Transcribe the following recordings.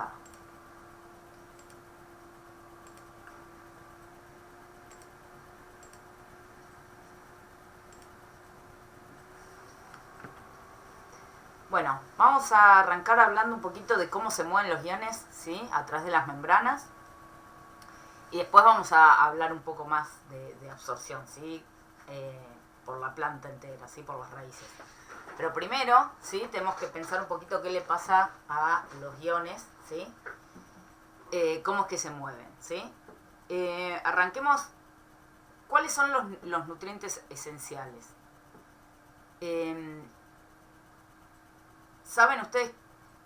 arrancar. Bueno, vamos a arrancar hablando un poquito de cómo se mueven los iones, ¿sí? A través de las membranas. Y después vamos a hablar un poco más de absorción, ¿sí? Por la planta entera, ¿sí? Por las raíces. Pero primero, ¿sí? Tenemos que pensar un poquito qué le pasa a los iones, ¿sí? Cómo es que se mueven, ¿sí? Arranquemos. ¿Cuáles son los nutrientes esenciales? ¿Saben ustedes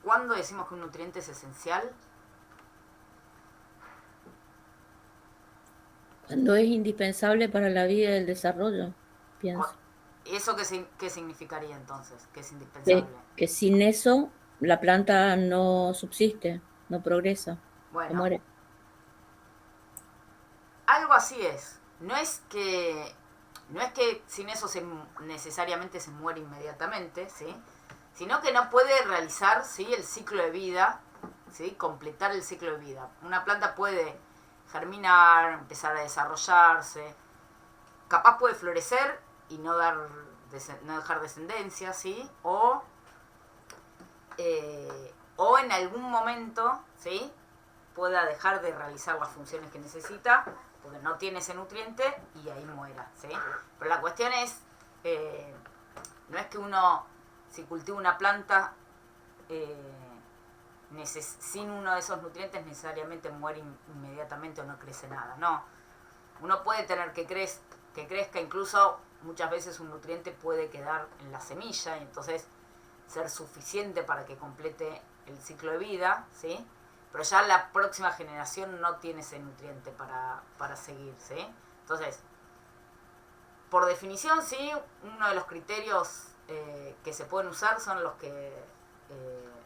cuándo decimos que un nutriente es esencial? Cuando es indispensable para la vida y el desarrollo, pienso. ¿Eso qué significaría entonces? Que es Que, indispensable. que sin eso la planta no subsiste, no progresa, se Bueno, muere. algo así es. No es que sin eso necesariamente se muere inmediatamente, ¿sí? Sino que no puede realizar, ¿sí? El ciclo de vida, ¿sí? Completar el ciclo de vida. Una planta puede germinar, empezar a desarrollarse, capaz puede florecer y no dejar descendencia, ¿sí? O en algún momento, ¿sí? Pueda dejar de realizar las funciones que necesita porque no tiene ese nutriente y ahí muera, ¿sí? Pero la cuestión es, no es que uno, si cultiva una planta sin uno de esos nutrientes necesariamente muere inmediatamente o no crece nada, no. Uno puede tener que crezca, incluso muchas veces un nutriente puede quedar en la semilla y entonces ser suficiente para que complete el ciclo de vida, ¿sí? Pero ya la próxima generación no tiene ese nutriente para seguir, ¿sí? Entonces, por definición, sí, uno de los criterios que se pueden usar son los que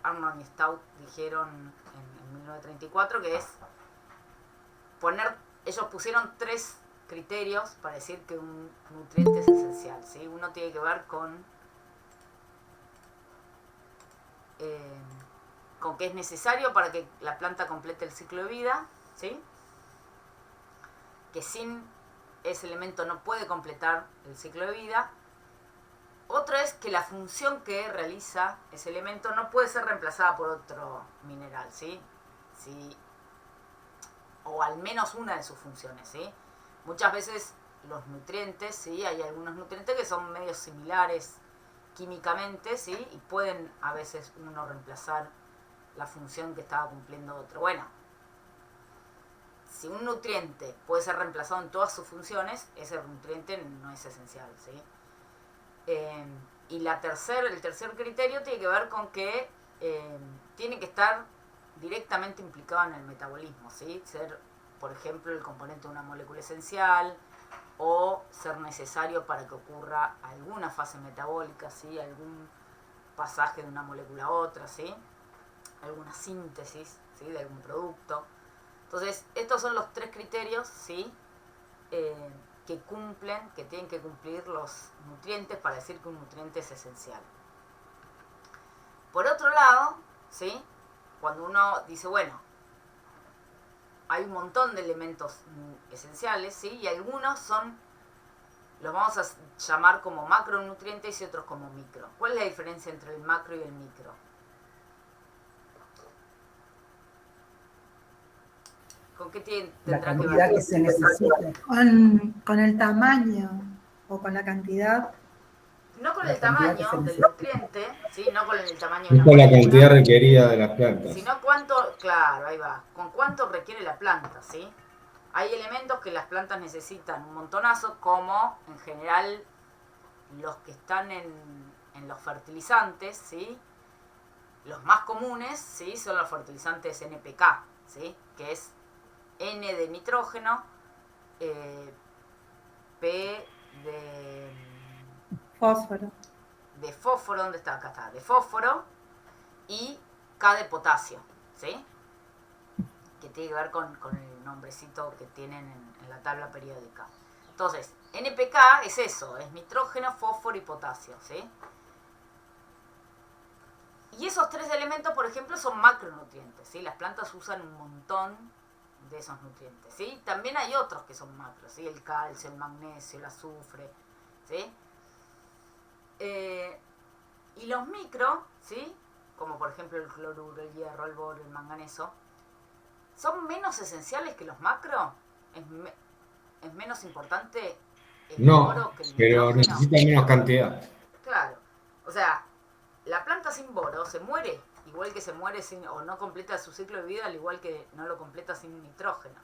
Arnold y Stout dijeron en 1934, que es ellos pusieron 3 criterios para decir que un nutriente es esencial, ¿sí? Uno tiene que ver eh, con que es necesario para que la planta complete el ciclo de vida, ¿sí? Que sin ese elemento no puede completar el ciclo de vida. Otro es que la función que realiza ese elemento no puede ser reemplazada por otro mineral, ¿sí? Sí, o al menos una de sus funciones, ¿sí? Muchas veces los nutrientes, ¿sí? Hay algunos nutrientes que son medios similares químicamente, ¿sí? Y pueden a veces uno reemplazar la función que estaba cumpliendo otro. Bueno, si un nutriente puede ser reemplazado en todas sus funciones, ese nutriente no es esencial, ¿sí? Y el tercer criterio tiene que ver con que tiene que estar directamente implicado en el metabolismo, ¿sí? Ser, por ejemplo, el componente de una molécula esencial o ser necesario para que ocurra alguna fase metabólica, ¿sí? Algún pasaje de una molécula a otra, ¿sí? Alguna síntesis, ¿sí? De algún producto. Entonces, estos son los 3 criterios, ¿sí? Que tienen que cumplir los nutrientes para decir que un nutriente es esencial. Por otro lado, ¿sí? Cuando uno dice, bueno, hay un montón de elementos esenciales, ¿sí? Y algunos los vamos a llamar como macronutrientes y otros como micro. ¿Cuál es la diferencia entre el macro y el micro? ¿Con qué La tendrá que ver? cantidad que se necesita, Con el tamaño o con la cantidad. No con la el cantidad que tamaño se del necesita. nutriente, ¿sí? No con el tamaño de Es una con la cantidad molécula, requerida de las plantas. sino cuánto, claro, ahí va, con cuánto requiere la planta, ¿sí? Hay elementos que las plantas necesitan un montonazo, como en general los que están en los fertilizantes, ¿sí? Los más comunes, ¿sí? Son los fertilizantes NPK, ¿sí? Que es N de nitrógeno, P Fósforo. de fósforo, ¿dónde está? Acá está, de fósforo, y K de potasio, ¿sí? Que tiene que ver con el nombrecito que tienen en la tabla periódica. Entonces, NPK es eso, es nitrógeno, fósforo y potasio, ¿sí? Y esos 3 elementos, por ejemplo, son macronutrientes, ¿sí? Las plantas usan un montón de esos nutrientes, ¿sí? También hay otros que son macros, ¿sí? El calcio, el magnesio, el azufre, ¿sí? Y los micro, ¿sí? Como por ejemplo el cloruro, el hierro, el boro, el manganeso, son menos esenciales que los macro. Es menos importante el No, boro que el pero nitrógeno. necesita menos cantidad. Claro. O sea, la planta sin boro se muere, igual que se muere sin, o no completa su ciclo de vida, al igual que no lo completa sin nitrógeno.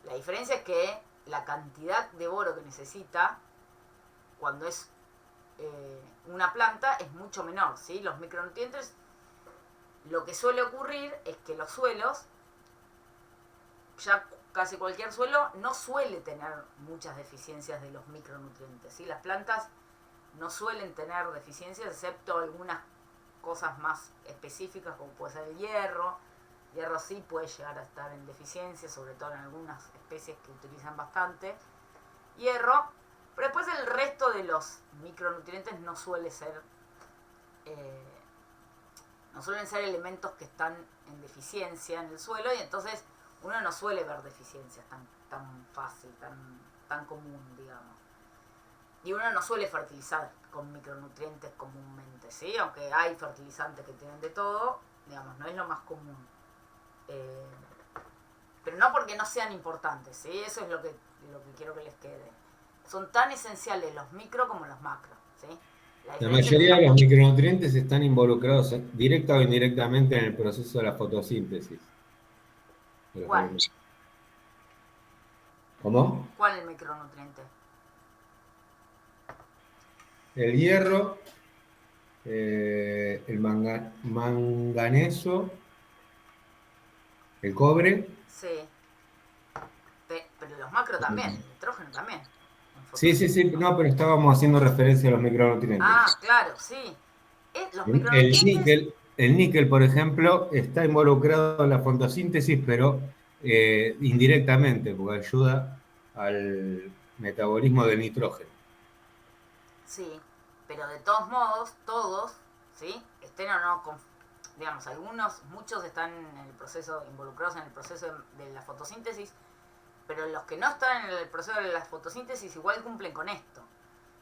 La diferencia es que la cantidad de boro que necesita cuando es una planta es mucho menor, ¿sí? Los micronutrientes, lo que suele ocurrir es que los suelos, ya casi cualquier suelo, no suele tener muchas deficiencias de los micronutrientes, ¿sí? Las plantas no suelen tener deficiencias, excepto algunas cosas más específicas, como puede ser el hierro. El hierro sí puede llegar a estar en deficiencia, sobre todo en algunas especies que utilizan bastante hierro. Pero después el resto de los micronutrientes no suelen ser elementos que están en deficiencia en el suelo, y entonces uno no suele ver deficiencias tan fácil, tan común, digamos. Y uno no suele fertilizar con micronutrientes comúnmente, ¿sí? Aunque hay fertilizantes que tienen de todo, digamos, no es lo más común. Pero no porque no sean importantes, ¿sí? Eso es lo que quiero que les quede. Son tan esenciales los micro como los macro, ¿sí? La mayoría de los micronutrientes están involucrados directa o indirectamente en el proceso de la fotosíntesis. ¿Cuál? ¿Cómo? ¿Cuál es el micronutriente? El hierro, el manganeso, el cobre. Sí. Pero los macro también, el nitrógeno también. Sí, no, pero estábamos haciendo referencia a los micronutrientes. Ah, claro, sí. Los micronutrientes... El níquel, por ejemplo, está involucrado en la fotosíntesis, pero indirectamente, porque ayuda al metabolismo del nitrógeno. Sí, pero de todos modos, todos, ¿sí? Estén o no, digamos, muchos están en el proceso, involucrados en el proceso de la fotosíntesis, pero los que no están en el proceso de la fotosíntesis igual cumplen con esto.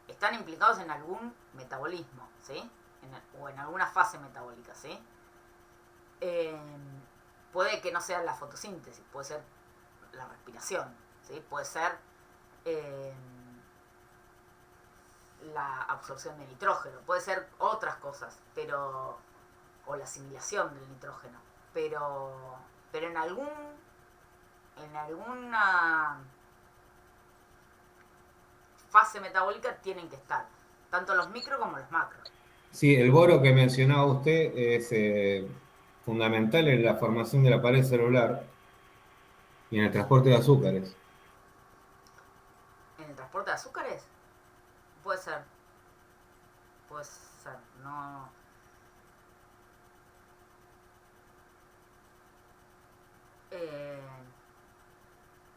Están implicados en algún metabolismo, ¿sí? O en alguna fase metabólica, ¿sí? Puede que no sea la fotosíntesis, puede ser la respiración, ¿sí? Puede ser la absorción de nitrógeno, puede ser otras cosas, o la asimilación del nitrógeno, pero en alguna fase metabólica tienen que estar, tanto los micro como los macro. Sí, el boro que mencionaba usted es fundamental en la formación de la pared celular y en el transporte de azúcares. ¿En el transporte de azúcares? Puede ser, no...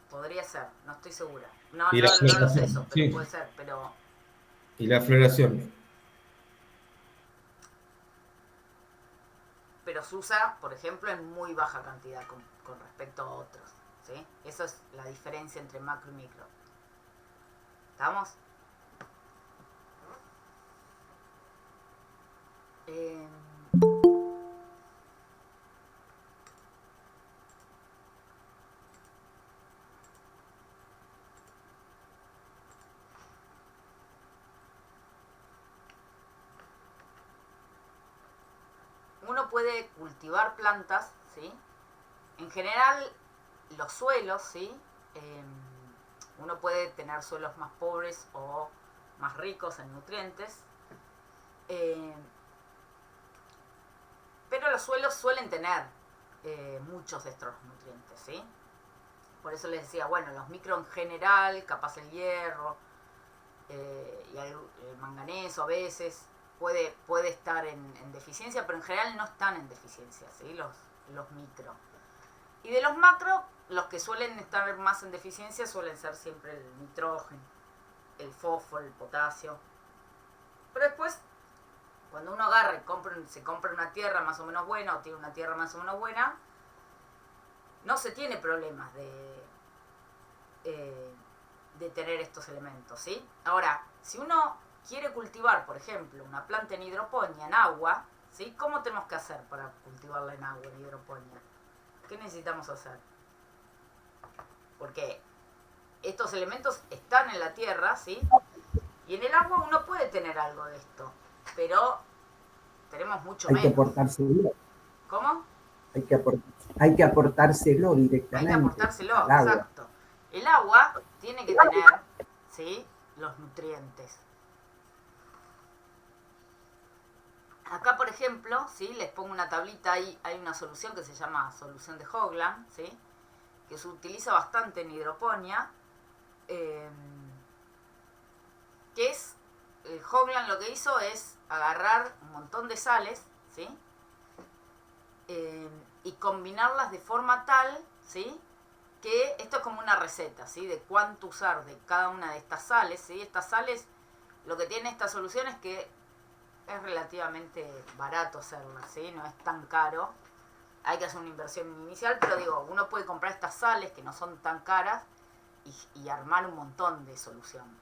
podría ser, no estoy segura. No lo sé eso, pero sí. Puede ser, pero... Y la floración. Pero se usa, por ejemplo, en muy baja cantidad con respecto a otros, ¿sí? Esa es la diferencia entre macro y micro. ¿Estamos? Uno puede cultivar plantas, ¿sí? En general, los suelos, ¿sí? Uno puede tener suelos más pobres o más ricos en nutrientes. Pero los suelos suelen tener muchos de estos nutrientes, ¿sí? Por eso les decía, bueno, los micro en general, capaz el hierro y el manganeso a veces puede estar en deficiencia, pero en general no están en deficiencia, ¿sí? Los micro. Y de los macro, los que suelen estar más en deficiencia suelen ser siempre el nitrógeno, el fósforo, el potasio. Pero después Cuando uno agarra y se compra una tierra más o menos buena o tiene una tierra más o menos buena, no se tiene problemas de tener estos elementos, ¿sí? Ahora, si uno quiere cultivar, por ejemplo, una planta en hidroponía, en agua, ¿sí? ¿Cómo tenemos que hacer para cultivarla en agua, en hidroponía? ¿Qué necesitamos hacer? Porque estos elementos están en la tierra, ¿sí? Y en el agua uno puede tener algo de esto, pero tenemos mucho Hay que menos. aportárselo. ¿Cómo? Hay que aportárselo Hay que directamente aportárselo, al agua. exacto. El agua tiene que tener, ¿sí?, los nutrientes. Acá, por ejemplo, ¿sí?, les pongo una tablita, hay una solución que se llama solución de Hoagland, ¿sí?, que se utiliza bastante en hidroponía, que es, Hoagland lo que hizo es agarrar un montón de sales, ¿sí?, y combinarlas de forma tal, ¿sí?, que esto es como una receta, ¿sí?, de cuánto usar de cada una de estas sales, ¿sí? Estas sales, lo que tiene esta solución es que es relativamente barato hacerlas, ¿sí? No es tan caro. Hay que hacer una inversión inicial, pero digo, uno puede comprar estas sales que no son tan caras y armar un montón de solución,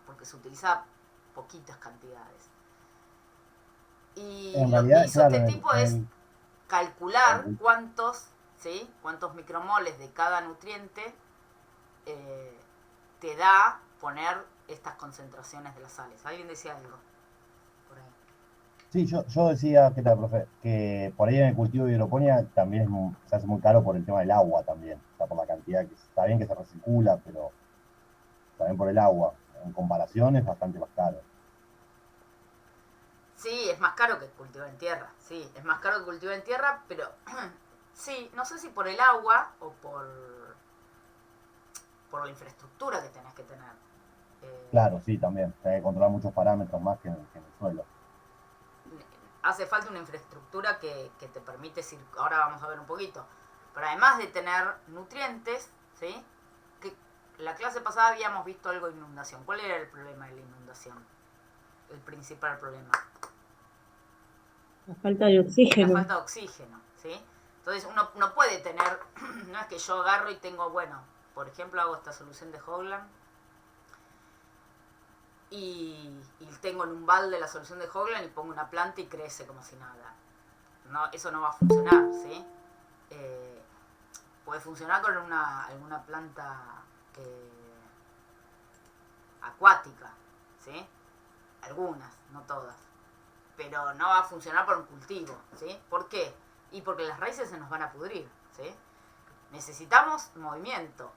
porque se utiliza poquitas cantidades. Y En lo que realidad, hizo claro, este tipo es calcular en cuántos micromoles de cada nutriente te da poner estas concentraciones de las sales. ¿Alguien decía algo? Por ahí. sí, yo decía, ¿qué tal, profe? Que por ahí en el cultivo de hidroponía también se hace muy caro por el tema del agua también. O sea, por la cantidad que está bien que se recircula, pero también por el agua. En comparación es bastante más caro. Sí, es más caro que cultivar en tierra. Sí, es más caro que cultivar en tierra, pero sí, no sé si por el agua o por la infraestructura que tenés que tener. Claro, sí, también. Hay que controlar muchos parámetros más que en el suelo. Hace falta una infraestructura que te permite, ahora vamos a ver un poquito, pero además de tener nutrientes, ¿sí?, que la clase pasada habíamos visto algo de inundación. ¿Cuál era el problema de la inundación? El principal problema. La falta de La oxígeno. falta de oxígeno, ¿sí? Entonces uno no puede tener, no es que yo agarro y tengo, bueno, por ejemplo, hago esta solución de Hoagland y tengo en un balde la solución de Hoagland y pongo una planta y crece como si nada. No, eso no va a funcionar, ¿sí? Puede funcionar con alguna planta acuática, ¿sí? Algunas, no todas. Pero no va a funcionar por un cultivo, ¿sí? ¿Por qué? Y porque las raíces se nos van a pudrir, ¿sí? Necesitamos movimiento,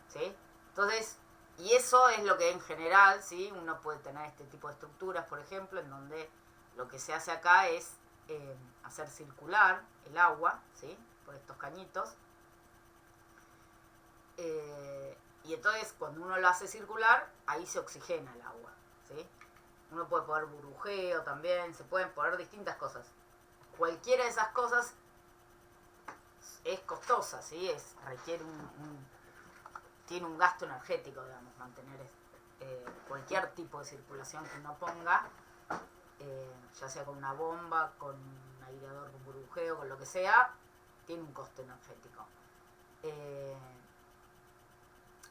¿sí? Entonces, y eso es lo que en general, ¿sí?, uno puede tener este tipo de estructuras, por ejemplo, en donde lo que se hace acá es hacer circular el agua, ¿sí?, por estos cañitos. Y entonces, cuando uno lo hace circular, ahí se oxigena el agua, ¿sí? Uno puede poner burbujeo también, se pueden poner distintas cosas. Cualquiera de esas cosas es costosa, ¿sí? Requiere tiene un gasto energético, digamos, mantener cualquier tipo de circulación que uno ponga, ya sea con una bomba, con un aireador con burbujeo, con lo que sea, tiene un costo energético.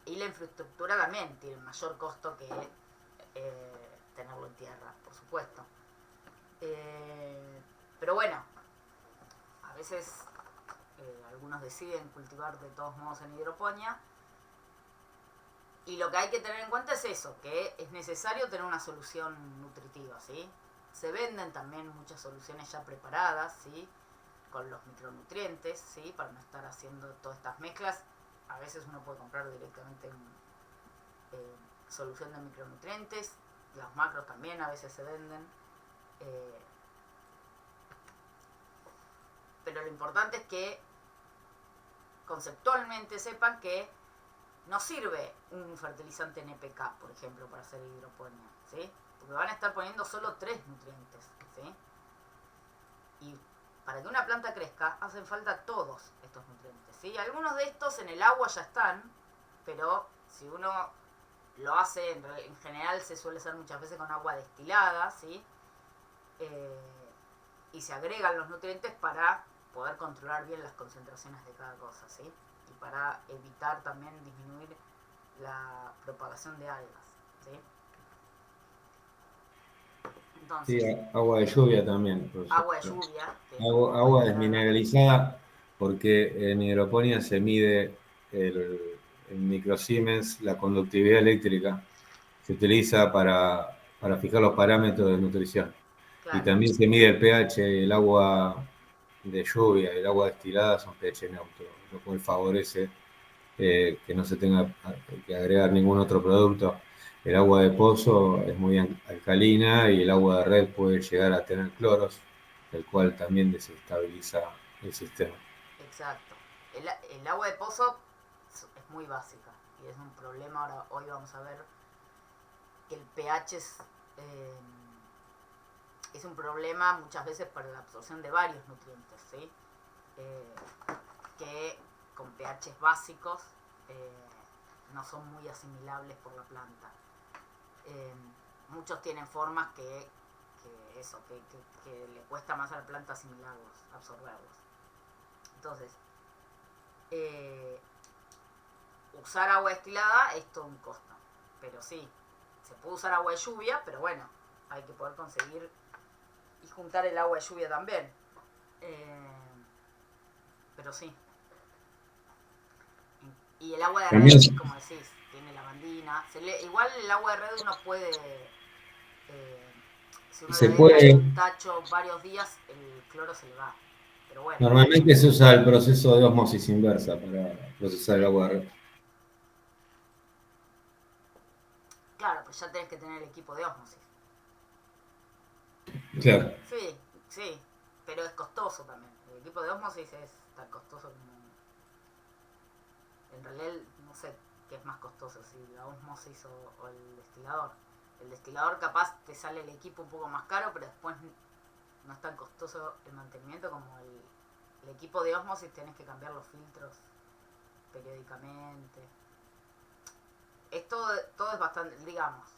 Y la infraestructura también tiene mayor costo que tenerlo en tierra, por supuesto. Pero bueno, a veces algunos deciden cultivar de todos modos en hidroponía. Y lo que hay que tener en cuenta es eso, que es necesario tener una solución nutritiva, ¿sí? Se venden también muchas soluciones ya preparadas, ¿sí?, con los micronutrientes, ¿sí?, para no estar haciendo todas estas mezclas. A veces uno puede comprar directamente solución de micronutrientes. Los macros también a veces se venden. Pero lo importante es que conceptualmente sepan que no sirve un fertilizante NPK, por ejemplo, para hacer hidroponía, ¿sí? Porque van a estar poniendo solo 3 nutrientes, ¿sí? Y para que una planta crezca hacen falta todos estos nutrientes, ¿sí? Algunos de estos en el agua ya están, pero si uno lo hace, en general se suele hacer muchas veces con agua destilada, ¿sí? y se agregan los nutrientes para poder controlar bien las concentraciones de cada cosa, ¿sí? Y para evitar también disminuir la propagación de algas, ¿sí? Entonces, Sí, agua de lluvia también. Por agua de supuesto. lluvia, que Agua puede traer. desmineralizada, porque en hidroponía se mide el microsiemens, la conductividad eléctrica, se utiliza para fijar los parámetros de nutrición. Y Claro, también se mide el pH, el agua de lluvia y el agua destilada son pH neutro, lo cual favorece que no se tenga que agregar ningún otro producto. El agua de pozo es muy alcalina y el agua de red puede llegar a tener cloros, el cual también desestabiliza el sistema. exacto. El agua de pozo es muy básica y es un problema. Ahora, hoy vamos a ver que el pH es un problema muchas veces para la absorción de varios nutrientes, ¿sí? Eh, que con pHs básicos no son muy asimilables por la planta. Muchos tienen formas que le cuesta más a la planta asimilarlos, absorberlos. Entonces, usar agua destilada es todo un costo, pero sí, se puede usar agua de lluvia, pero bueno, hay que poder conseguir y juntar el agua de lluvia también. Pero sí. Y el agua de red, También como decís, tiene lavandina. Igual el agua de red uno puede, si uno la se deja en puede, un tacho varios días, el cloro se le va. Pero bueno, normalmente se usa el proceso de ósmosis inversa para procesar el agua de red. claro, pues ya tenés que tener el equipo de ósmosis. Claro. Sí, sí, pero es costoso también. El equipo de ósmosis es tan costoso como... En realidad no sé qué es más costoso, si la ósmosis o el destilador. El destilador capaz te sale el equipo un poco más caro, pero después no es tan costoso el mantenimiento como el equipo de ósmosis. Tenés que cambiar los filtros periódicamente. Todo es bastante, digamos,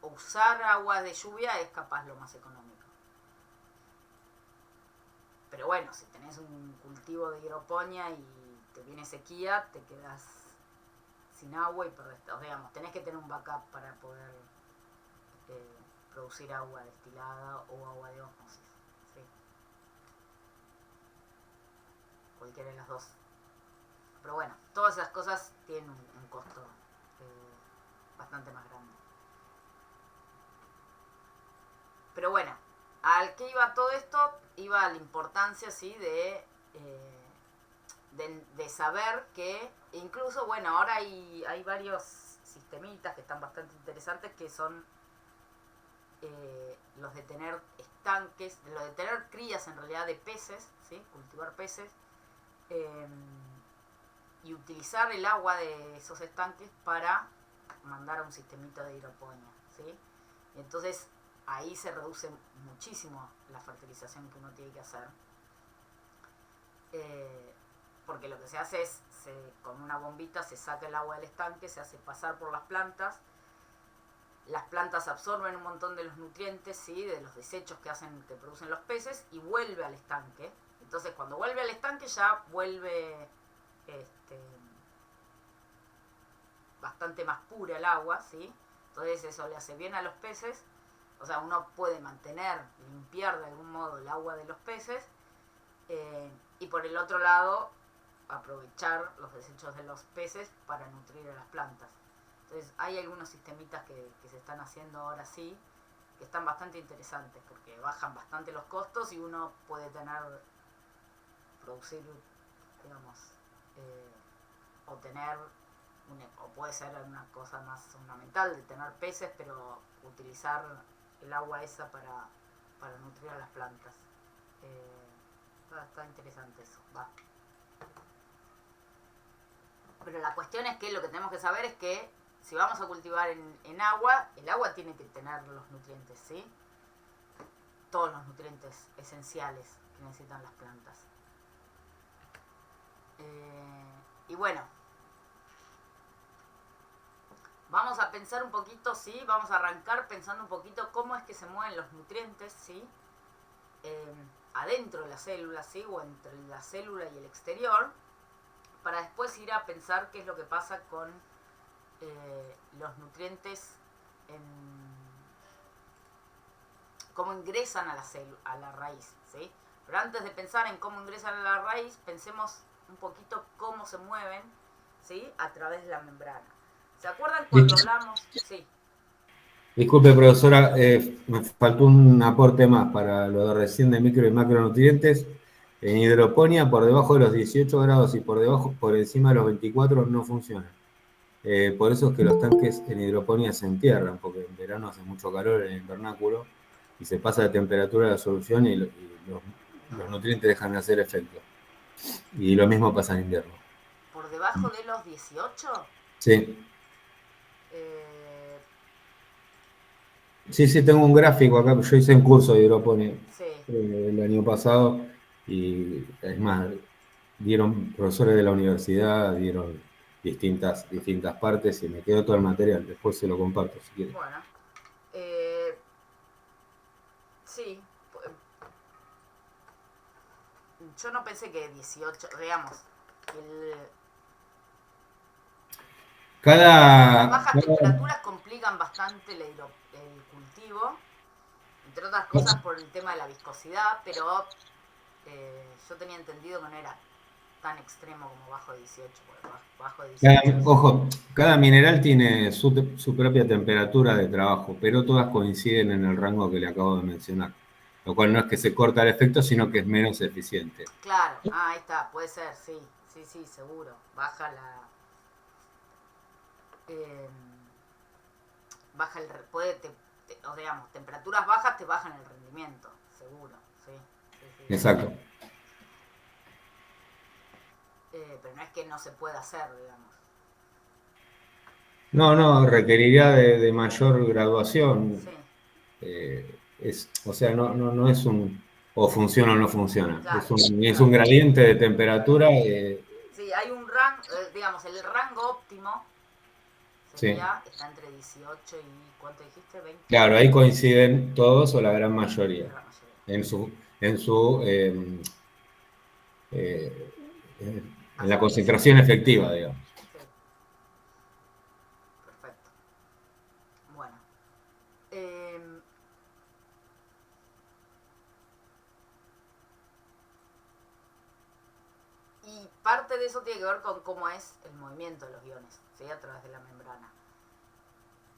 usar agua de lluvia es capaz lo más económico. Pero bueno, si tenés un cultivo de hidroponía y te viene sequía, te quedas sin agua y perdés, digamos, tenés que tener un backup para poder producir agua destilada o agua de ósmosis, ¿sí? Cualquiera de las dos. Pero bueno, todas esas cosas tienen un costo bastante más grande. Pero bueno, al que iba todo esto, iba la importancia, ¿sí? De saber que incluso, bueno, ahora hay varios sistemitas que están bastante interesantes, que son los de tener estanques, los de tener crías en realidad de peces, ¿sí? Cultivar peces, y utilizar el agua de esos estanques para mandar a un sistemita de hidroponía, ¿sí? Y entonces ahí se reduce muchísimo la fertilización que uno tiene que hacer. Porque lo que se hace es, con una bombita se saca el agua del estanque, se hace pasar por las plantas absorben un montón de los nutrientes, ¿sí? De los desechos que producen los peces, y vuelve al estanque. Entonces cuando vuelve al estanque ya vuelve bastante más pura el agua, ¿sí? Entonces eso le hace bien a los peces. O sea, uno puede limpiar de algún modo el agua de los peces, y por el otro lado aprovechar los desechos de los peces para nutrir a las plantas. Entonces hay algunos sistemitas que se están haciendo ahora sí, que están bastante interesantes porque bajan bastante los costos y uno puede producir, digamos, o puede ser una cosa más ornamental de tener peces, pero utilizar el agua esa para nutrir a las plantas. Está interesante eso, va. Pero la cuestión es que lo que tenemos que saber es que si vamos a cultivar en agua, el agua tiene que tener los nutrientes, ¿sí? Todos los nutrientes esenciales que necesitan las plantas. Y bueno, vamos a pensar un poquito, ¿sí? Vamos a arrancar pensando un poquito cómo es que se mueven los nutrientes, ¿sí? adentro de la célula, ¿sí? O entre la célula y el exterior, para después ir a pensar qué es lo que pasa con los nutrientes, cómo ingresan a la raíz, ¿sí? Pero antes de pensar en cómo ingresan a la raíz, pensemos un poquito cómo se mueven, ¿sí? A través de la membrana. ¿Se acuerdan cuando hablamos? Sí. Disculpe, profesora, me faltó un aporte más para lo de recién de micro y macronutrientes. En hidroponía, por debajo de los 18 grados y por encima de los 24 no funciona. Por eso es que los tanques en hidroponía se entierran, porque en verano hace mucho calor en el invernáculo y se pasa la temperatura de la solución y los nutrientes dejan de hacer efecto. Y lo mismo pasa en invierno. ¿Por debajo de los 18? Sí. Eh, Sí, tengo un gráfico acá. Yo hice un curso de hidroponía sí. el año pasado y es más, profesores de la universidad, dieron distintas partes y me quedó todo el material. Después se lo comparto si quieren. Bueno. Sí. Yo no pensé que 18, digamos, las bajas temperaturas complican bastante el cultivo, entre otras cosas por el tema de la viscosidad, pero yo tenía entendido que no era tan extremo como bajo de 18, porque bajo de 18 Ojo, cada mineral tiene su propia temperatura de trabajo, pero todas coinciden en el rango que le acabo de mencionar. Lo cual no es que se corta el efecto, sino que es menos eficiente. Claro, ahí está, puede ser, sí, seguro. Baja baja o digamos, temperaturas bajas te bajan el rendimiento, seguro, sí. Exacto. Pero no es que no se pueda hacer, digamos. No, requeriría de mayor graduación. Sí. O sea, no es un o funciona o no funciona. Claro, Es un gradiente de temperatura. Sí, hay un rango, digamos, el rango óptimo sería, está entre 18 y, ¿cuánto dijiste? 20. Claro, ahí coinciden todos o la gran mayoría. La mayoría. En la concentración efectiva, digamos. Sí. Perfecto. Bueno. Y parte de eso tiene que ver con cómo es el movimiento de los iones, ¿sí? A través de la membrana.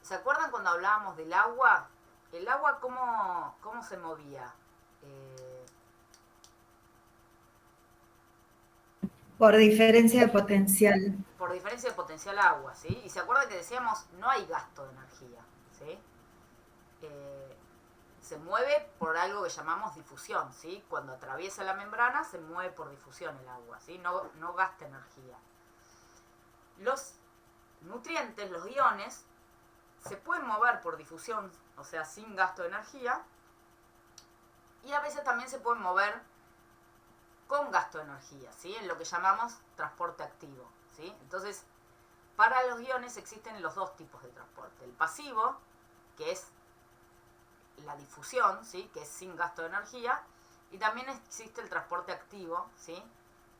¿Se acuerdan cuando hablábamos del agua? ¿El agua cómo se movía? Por diferencia de potencial. Por diferencia de potencial agua, ¿sí? Y se acuerdan que decíamos, no hay gasto de energía, ¿sí? Se mueve por algo que llamamos difusión, ¿sí? Cuando atraviesa la membrana se mueve por difusión el agua, ¿sí? No gasta energía. Los nutrientes, los iones, se pueden mover por difusión, o sea, sin gasto de energía, y a veces también se pueden mover con gasto de energía, ¿sí? En lo que llamamos transporte activo, ¿sí? Entonces, para los iones existen los dos tipos de transporte. El pasivo, que es la difusión, ¿sí? Que es sin gasto de energía, y también existe el transporte activo, ¿sí?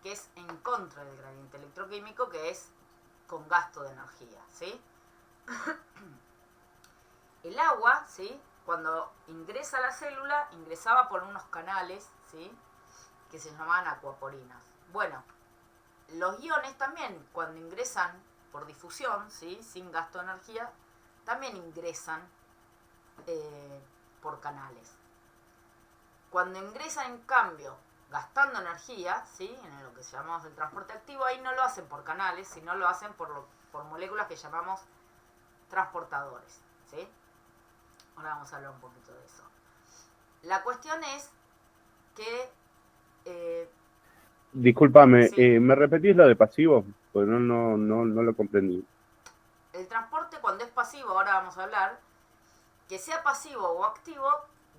Que es en contra del gradiente electroquímico, que es con gasto de energía, ¿sí? El agua, ¿sí? Cuando ingresa a la célula, ingresaba por unos canales, ¿sí? Que se llamaban acuaporinas. Bueno, los iones también, cuando ingresan por difusión, ¿sí? Sin gasto de energía, también ingresan por canales. Cuando ingresan, en cambio, gastando energía, ¿sí? En lo que llamamos el transporte activo, ahí no lo hacen por canales, sino lo hacen por moléculas que llamamos transportadores, ¿sí? Ahora vamos a hablar un poquito de eso. La cuestión es que... Discúlpame, sí. ¿me repetís lo de pasivo? Pues no lo comprendí. El transporte, cuando es pasivo, ahora vamos a hablar, que sea pasivo o activo,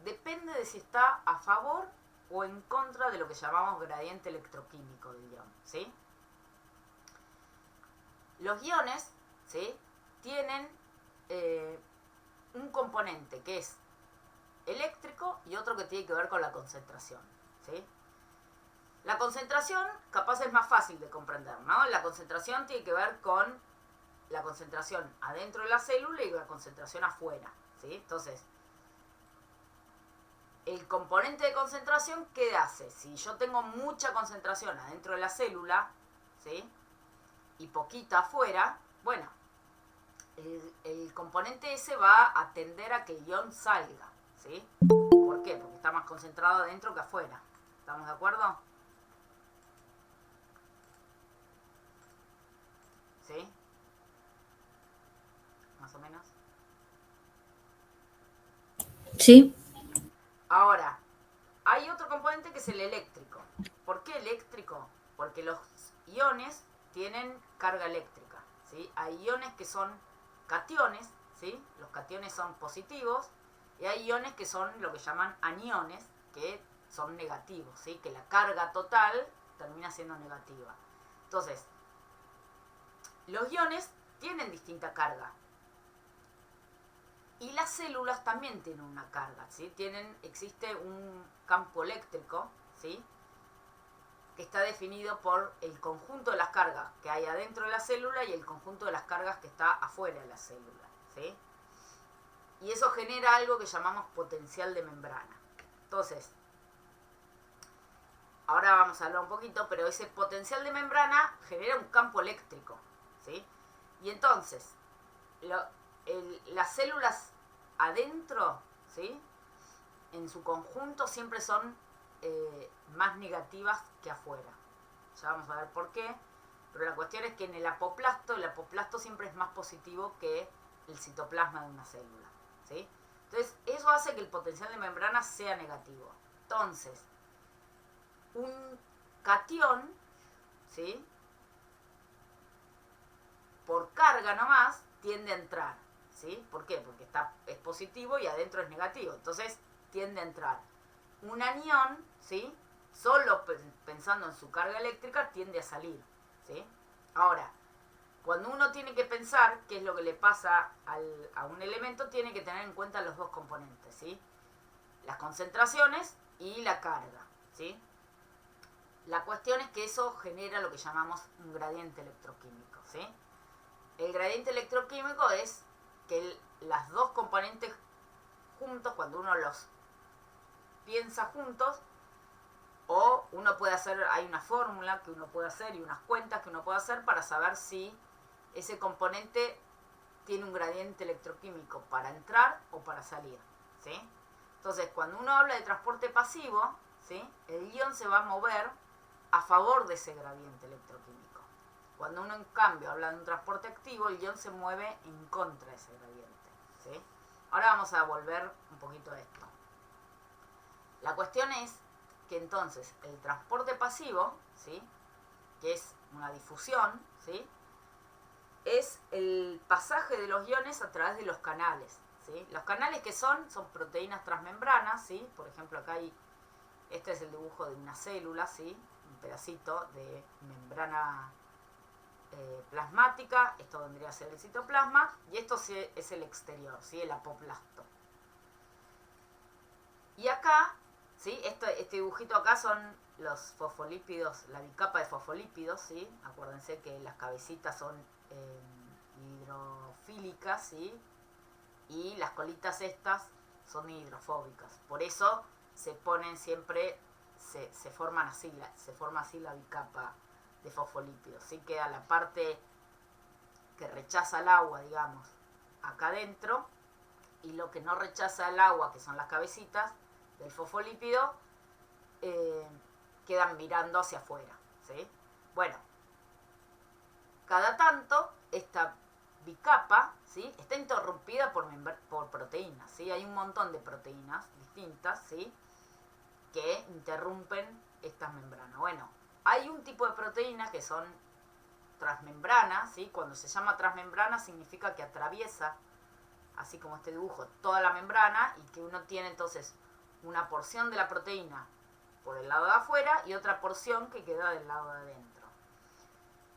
depende de si está a favor o en contra de lo que llamamos gradiente electroquímico del ion, ¿sí? Los iones, ¿sí? Tienen un componente que es eléctrico y otro que tiene que ver con la concentración, ¿sí? La concentración capaz es más fácil de comprender, ¿no? La concentración tiene que ver con la concentración adentro de la célula y la concentración afuera, ¿sí? Entonces, el componente de concentración, ¿qué hace? Si yo tengo mucha concentración adentro de la célula, ¿sí? Y poquita afuera, bueno, el componente ese va a tender a que el ion salga, ¿sí? ¿Por qué? Porque está más concentrado adentro que afuera. ¿Estamos de acuerdo? ¿Sí? Más o menos. Sí, Ahora, hay otro componente que es el eléctrico. ¿Por qué eléctrico? Porque los iones tienen carga eléctrica, ¿sí? Hay iones que son cationes, ¿sí? Los cationes son positivos, y hay iones que son lo que llaman aniones, que son negativos, ¿sí? Que la carga total termina siendo negativa. Entonces, los iones tienen distinta carga. Y las células también tienen una carga, ¿sí? Existe un campo eléctrico, ¿sí? Que está definido por el conjunto de las cargas que hay adentro de la célula y el conjunto de las cargas que está afuera de la célula, ¿sí? Y eso genera algo que llamamos potencial de membrana. Entonces, ahora vamos a hablar un poquito, pero ese potencial de membrana genera un campo eléctrico, ¿sí? Y entonces, las células adentro, ¿sí? En su conjunto siempre son más negativas que afuera. Ya vamos a ver por qué, pero la cuestión es que en el apoplasto siempre es más positivo que el citoplasma de una célula, ¿sí? Entonces, eso hace que el potencial de membrana sea negativo. Entonces, un catión, ¿sí? Por carga nomás, tiende a entrar, ¿sí? ¿Por qué? Porque es positivo y adentro es negativo, entonces tiende a entrar. Un anión, ¿sí? Solo pensando en su carga eléctrica, tiende a salir, ¿sí? Ahora, cuando uno tiene que pensar qué es lo que le pasa a un elemento, tiene que tener en cuenta los dos componentes, ¿sí? Las concentraciones y la carga, ¿sí? La cuestión es que eso genera lo que llamamos un gradiente electroquímico, ¿sí? El gradiente electroquímico es que las dos componentes juntos, cuando uno los piensa juntos, o uno puede hacer, hay una fórmula que uno puede hacer y unas cuentas que uno puede hacer para saber si ese componente tiene un gradiente electroquímico para entrar o para salir, ¿sí? Entonces, cuando uno habla de transporte pasivo, ¿sí? El ion se va a mover a favor de ese gradiente electroquímico. Cuando uno, en cambio, habla de un transporte activo, el ion se mueve en contra de ese gradiente, ¿sí? Ahora vamos a volver un poquito a esto. La cuestión es que entonces el transporte pasivo, ¿sí? Que es una difusión, ¿sí? Es el pasaje de los iones a través de los canales, ¿sí? Los canales que son proteínas transmembranas, ¿sí? Por ejemplo, acá este es el dibujo de una célula, ¿sí? Un pedacito de membrana plasmática, esto vendría a ser el citoplasma, y esto es el exterior, ¿sí? El apoplasto. Y acá, ¿sí? Este dibujito acá son los fosfolípidos, la bicapa de fosfolípidos, ¿sí? Acuérdense que las cabecitas son hidrofílicas, ¿sí? Y las colitas estas son hidrofóbicas. Por eso se ponen siempre, se forma así la bicapa de fosfolípidos, ¿sí? Queda la parte que rechaza el agua, digamos, acá adentro, y lo que no rechaza el agua, que son las cabecitas del fosfolípido, quedan mirando hacia afuera, ¿sí? Bueno, cada tanto esta bicapa, ¿sí? Está interrumpida por proteínas, ¿sí? Hay un montón de proteínas distintas, ¿sí? Que interrumpen estas membranas. Bueno, hay un tipo de proteínas que son transmembranas, ¿sí? Cuando se llama transmembrana significa que atraviesa, así como este dibujo, toda la membrana, y que uno tiene entonces una porción de la proteína por el lado de afuera y otra porción que queda del lado de adentro.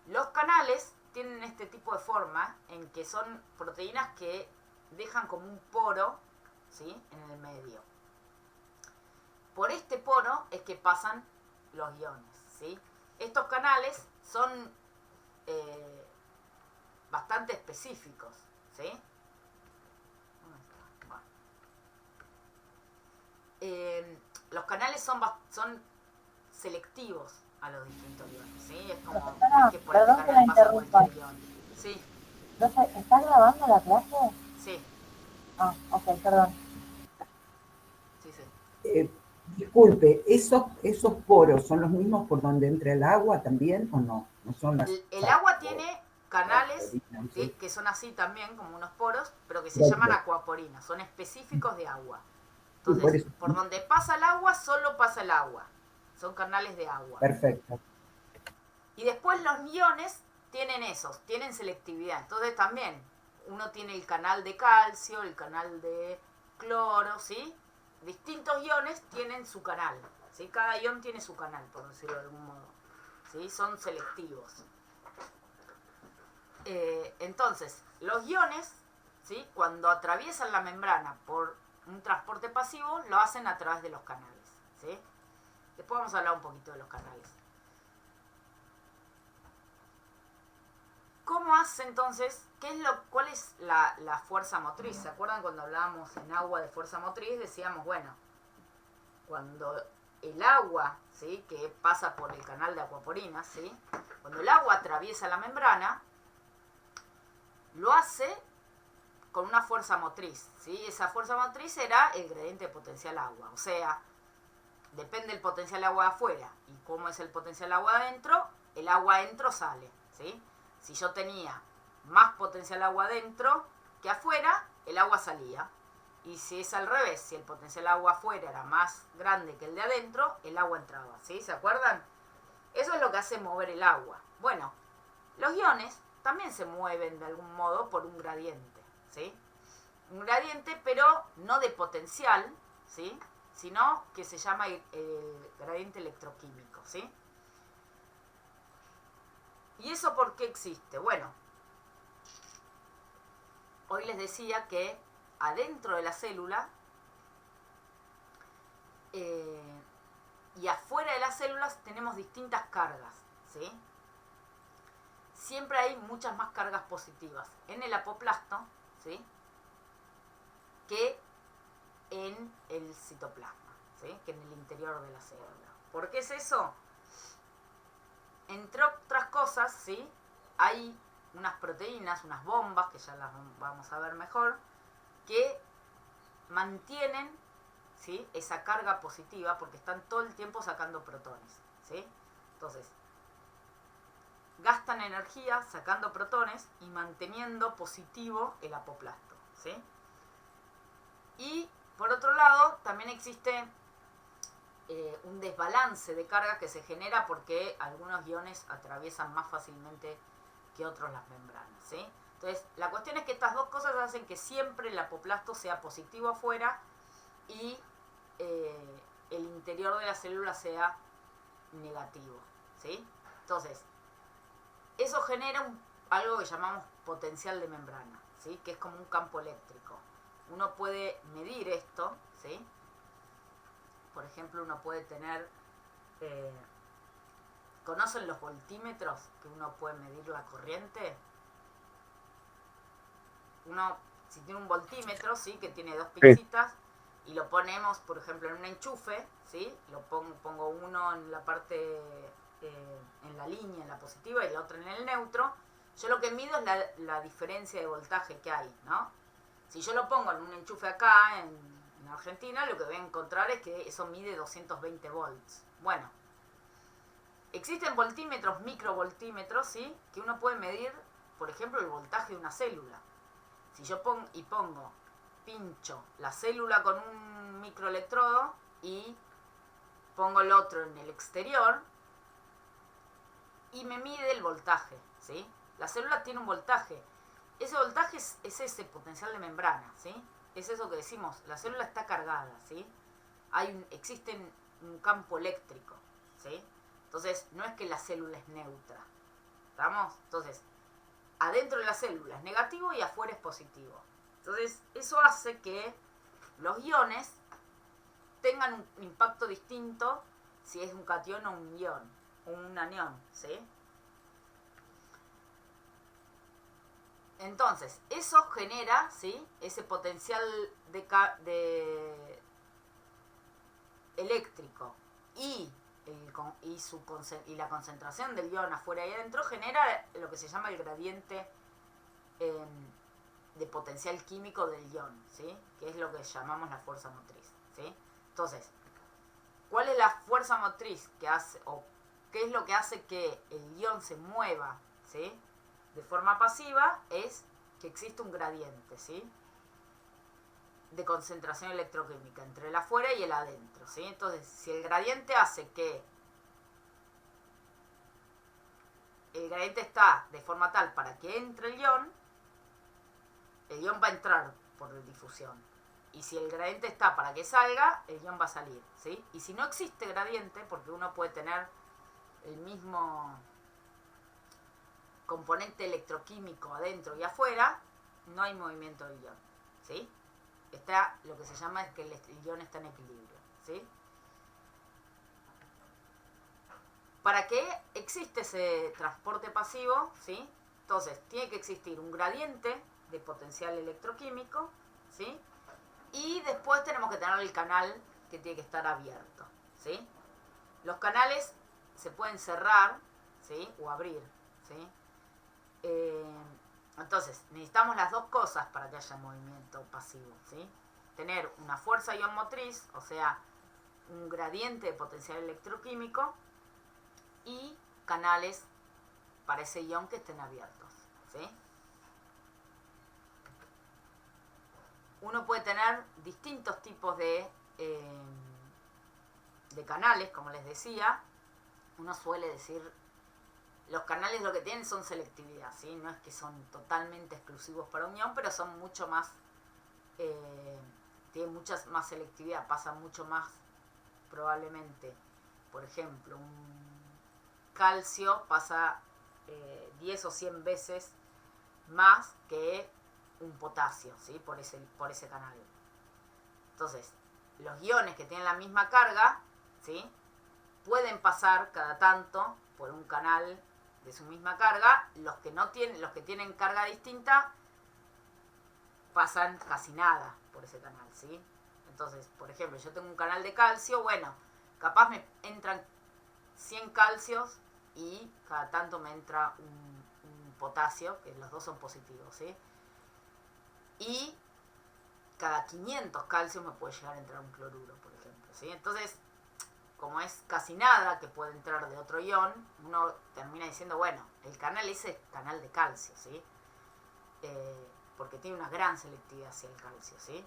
Los canales tienen este tipo de forma en que son proteínas que dejan como un poro, ¿sí? En el medio. por este poro es que pasan los iones, ¿sí? Estos canales son bastante específicos, ¿sí? Bueno. Los canales son selectivos a los distintos iones, ¿sí? Es como Profesora, que por este perdón que la canal pasa interrumpa. cualquier ion. Sí, Profe, ¿está grabando la clase? sí, Ah, ok, perdón. sí, sí. Disculpe, ¿esos poros son los mismos por donde entra el agua también o no? ¿No son las El agua tiene canales sí. que son así también, como unos poros, pero que se Claro, llaman claro. acuaporinas, son específicos de agua. Sí, por Entonces, eso. por donde pasa el agua, solo pasa el agua. Son canales de agua. Perfecto. Y después los iones tienen tienen selectividad. Entonces también uno tiene el canal de calcio, el canal de cloro, ¿sí? Distintos iones tienen su canal, ¿sí? Cada ion tiene su canal, por decirlo de algún modo, ¿sí? Son selectivos. Entonces, los iones, ¿sí? Cuando atraviesan la membrana por un transporte pasivo, lo hacen a través de los canales, ¿sí? Después vamos a hablar un poquito de los canales. ¿Cómo hace entonces? ¿Cuál es la fuerza motriz? ¿Se acuerdan cuando hablábamos en agua de fuerza motriz? Decíamos, bueno, cuando el agua, ¿sí? Que pasa por el canal de acuaporinas, ¿sí? Cuando el agua atraviesa la membrana, lo hace con una fuerza motriz, ¿sí? Esa fuerza motriz era el gradiente de potencial agua, o sea, depende del potencial agua de afuera y cómo es el potencial agua adentro, el agua adentro sale, ¿sí? Si yo tenía más potencial agua adentro que afuera, el agua salía. Y si es al revés, si el potencial agua afuera era más grande que el de adentro, el agua entraba, ¿sí? ¿Se acuerdan? Eso es lo que hace mover el agua. Bueno, los iones también se mueven de algún modo por un gradiente, ¿sí? Un gradiente, pero no de potencial, ¿sí? Sino que se llama el gradiente electroquímico, ¿sí? ¿Y eso por qué existe? Bueno, hoy les decía que adentro de la célula y afuera de las células tenemos distintas cargas, ¿sí? Siempre hay muchas más cargas positivas en el apoplasto, ¿sí? Que en el citoplasma, ¿sí? Que en el interior de la célula. ¿Por qué es eso? Entre otras cosas, ¿sí? Hay unas proteínas, unas bombas, que ya las vamos a ver mejor, que mantienen, ¿sí? Esa carga positiva porque están todo el tiempo sacando protones, ¿sí? Entonces, gastan energía sacando protones y manteniendo positivo el apoplasto, ¿sí? Y, por otro lado, también existe un desbalance de carga que se genera porque algunos iones atraviesan más fácilmente que otros las membranas, ¿sí? Entonces, la cuestión es que estas dos cosas hacen que siempre el apoplasto sea positivo afuera y el interior de la célula sea negativo, ¿sí? Entonces, eso genera algo que llamamos potencial de membrana, ¿sí? Que es como un campo eléctrico. Uno puede medir esto, ¿sí? Por ejemplo, uno puede tener... ¿conocen los voltímetros que uno puede medir la corriente? Uno, si tiene un voltímetro, ¿sí? Que tiene dos pincitas, y lo ponemos, por ejemplo, en un enchufe, ¿sí? Lo pongo uno en la parte, en la línea, en la positiva, y la otra en el neutro. Yo lo que mido es la diferencia de voltaje que hay, ¿no? Si yo lo pongo en un enchufe acá, en Argentina, lo que voy a encontrar es que eso mide 220 volts. Bueno, existen voltímetros, microvoltímetros, ¿sí? Que uno puede medir, por ejemplo, el voltaje de una célula. Si yo pincho la célula con un microelectrodo y pongo el otro en el exterior y me mide el voltaje, ¿sí? La célula tiene un voltaje. Ese voltaje es ese potencial de membrana, ¿sí? Es eso que decimos, la célula está cargada, ¿sí? Existe un campo eléctrico, ¿sí? Entonces, no es que la célula es neutra, ¿estamos? Entonces, adentro de la célula es negativo y afuera es positivo. Entonces, eso hace que los iones tengan un impacto distinto si es un catión o un ion, o un anión, ¿sí? Entonces, eso genera, ¿sí?, ese potencial de eléctrico y la concentración del ion afuera y adentro genera lo que se llama el gradiente de potencial químico del ion, ¿sí?, que es lo que llamamos la fuerza motriz, ¿sí? Entonces, ¿cuál es la fuerza motriz que hace, o qué es lo que hace que el ion se mueva, ¿sí?, de forma pasiva? Es que existe un gradiente, ¿sí?, de concentración electroquímica entre el afuera y el adentro, ¿sí? Entonces, si el gradiente hace que el gradiente está de forma tal para que entre el ion va a entrar por difusión. Y si el gradiente está para que salga, el ion va a salir, ¿sí? Y si no existe gradiente, porque uno puede tener el mismo componente electroquímico adentro y afuera, no hay movimiento del ion, ¿sí? Está lo que se llama es que el ion está en equilibrio, ¿sí? Para que existe ese transporte pasivo, ¿sí?, entonces tiene que existir un gradiente de potencial electroquímico, ¿sí?, y después tenemos que tener el canal que tiene que estar abierto, ¿sí? Los canales se pueden cerrar, ¿sí?, o abrir, ¿sí? Entonces, necesitamos las dos cosas para que haya movimiento pasivo, ¿sí? Tener una fuerza ion motriz, o sea, un gradiente de potencial electroquímico, y canales para ese ion que estén abiertos, ¿sí? Uno puede tener distintos tipos de canales, como les decía. Uno suele decir, los canales lo que tienen son selectividad, ¿sí? No es que son totalmente exclusivos para un ion, pero son mucho más, tienen mucha más selectividad, pasan mucho más probablemente. Por ejemplo, un calcio pasa 10 o 100 veces más que un potasio, ¿sí?, por ese canal. Entonces, los iones que tienen la misma carga, ¿sí?, pueden pasar cada tanto por un canal de su misma carga. Los que tienen carga distinta pasan casi nada por ese canal, ¿sí? Entonces, por ejemplo, yo tengo un canal de calcio, bueno, capaz me entran 100 calcios y cada tanto me entra un potasio, que los dos son positivos, ¿sí? Y cada 500 calcios me puede llegar a entrar un cloruro, por ejemplo, ¿sí? Entonces, como es casi nada que puede entrar de otro ion, uno termina diciendo, bueno, el canal ese es canal de calcio, ¿sí? Porque tiene una gran selectividad hacia el calcio, ¿sí?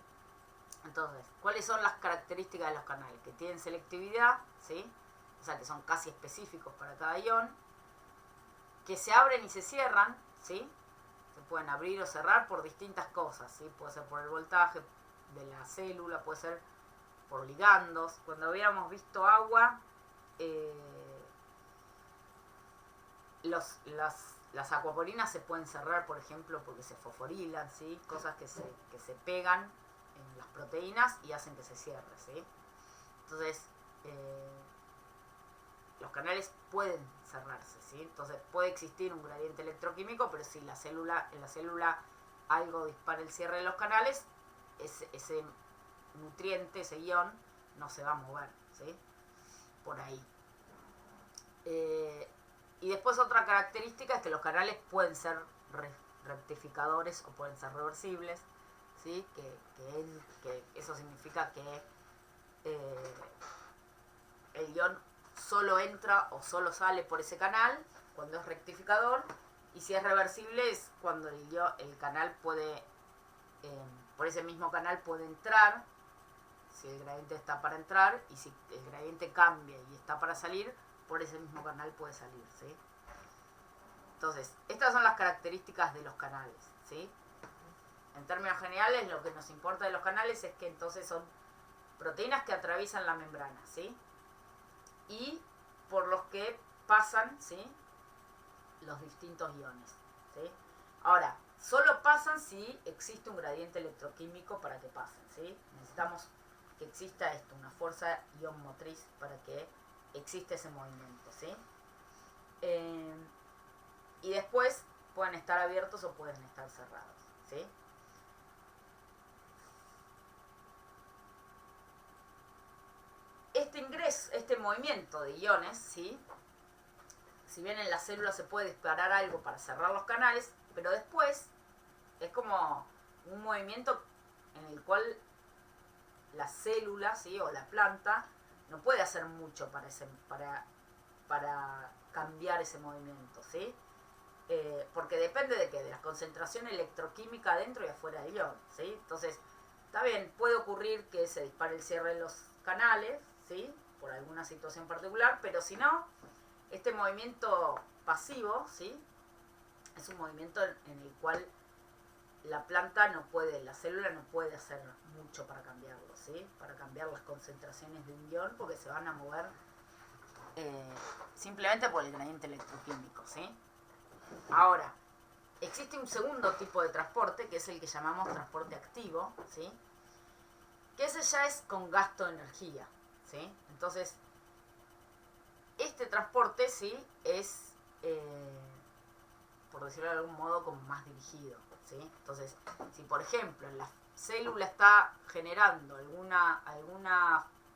Entonces, ¿cuáles son las características de los canales? Que tienen selectividad, ¿sí?, o sea, que son casi específicos para cada ion, que se abren y se cierran, ¿sí?, se pueden abrir o cerrar por distintas cosas, ¿sí? Puede ser por el voltaje de la célula, puede ser por ligandos. Cuando habíamos visto agua, las acuaporinas se pueden cerrar, por ejemplo, porque se fosforilan, ¿sí?, cosas que se pegan en las proteínas y hacen que se cierre, ¿sí? Entonces, los canales pueden cerrarse, ¿sí? Entonces puede existir un gradiente electroquímico, pero si en la célula algo dispara el cierre de los canales, ese nutriente, ese ion, no se va a mover, ¿sí?, por ahí. Y después otra característica es que los canales pueden ser rectificadores o pueden ser reversibles, ¿sí?, que eso significa que el ion solo entra o solo sale por ese canal cuando es rectificador, y si es reversible es cuando el canal puede, por ese mismo canal puede entrar, si el gradiente está para entrar, y si el gradiente cambia y está para salir, por ese mismo canal puede salir, ¿sí? Entonces, estas son las características de los canales, ¿sí? En términos generales, lo que nos importa de los canales es que entonces son proteínas que atraviesan la membrana, ¿sí?, y por los que pasan, ¿sí?, los distintos iones, ¿sí? Ahora, solo pasan si existe un gradiente electroquímico para que pasen, ¿sí? Necesitamos que exista esto, una fuerza ion motriz para que exista ese movimiento, ¿sí? Y después pueden estar abiertos o pueden estar cerrados, ¿sí? Este ingreso, este movimiento de iones, ¿sí? Si bien en la célula se puede disparar algo para cerrar los canales, pero después es como un movimiento en el cual la célula, ¿sí? O la planta no puede hacer mucho para cambiar ese movimiento, ¿sí? Porque depende de qué, de la concentración electroquímica dentro y afuera del ion, ¿sí? Entonces, está bien, puede ocurrir que se dispare el cierre de los canales, ¿sí? Por alguna situación particular, pero si no, este movimiento pasivo, ¿sí? Es un movimiento en el cual la planta no puede, la célula no puede hacer mucho para cambiarlo, ¿sí? Para cambiar las concentraciones de un ion, porque se van a mover simplemente por el gradiente electroquímico, ¿sí? Ahora, existe un segundo tipo de transporte, que es el que llamamos transporte activo, ¿sí? Que ese ya es con gasto de energía, ¿sí? Entonces, este transporte, ¿sí? Es, por decirlo de algún modo, como más dirigido, ¿sí? Entonces, si por ejemplo la célula está generando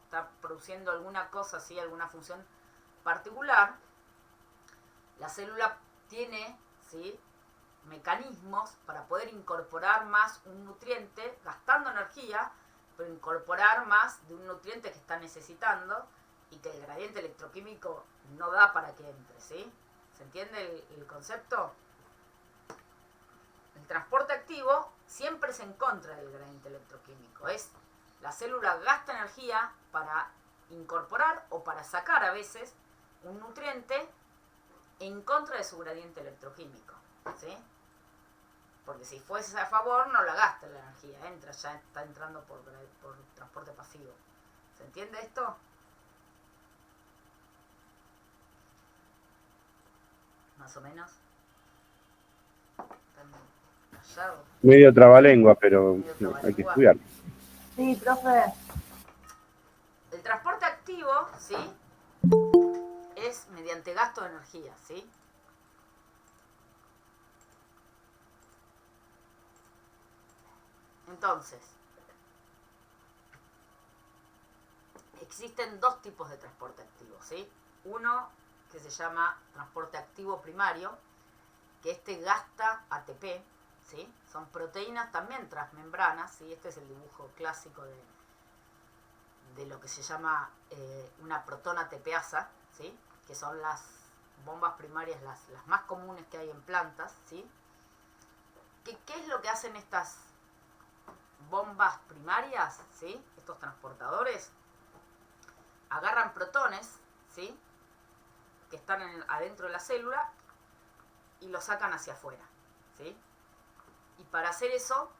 está produciendo alguna cosa, ¿sí? Alguna función particular, la célula tiene, ¿sí? Mecanismos para poder incorporar más un nutriente, gastando energía, pero incorporar más de un nutriente que está necesitando y que el gradiente electroquímico no da para que entre, ¿sí? ¿Se entiende el concepto? El transporte activo siempre es en contra del gradiente electroquímico. Es la célula gasta energía para incorporar o para sacar a veces un nutriente en contra de su gradiente electroquímico, ¿sí? Porque si fuese a favor no la gasta la energía, ya está entrando por transporte pasivo. ¿Se entiende esto? Más o menos. Están callados. Medio trabalengua, pero hay que estudiar. Sí, profe. El transporte activo, ¿sí? Es mediante gasto de energía, ¿sí? Entonces, existen dos tipos de transporte activo, ¿sí? Uno que se llama transporte activo primario, que este gasta ATP, ¿sí? Son proteínas también transmembranas, ¿sí? Este es el dibujo clásico de lo que se llama una protona ATPasa, ¿sí? Que son las bombas primarias, las más comunes que hay en plantas, ¿sí? ¿Qué es lo que hacen estas bombas primarias, ¿sí? Estos transportadores agarran protones, ¿sí? Que están adentro de la célula y los sacan hacia afuera, ¿sí? Y para hacer eso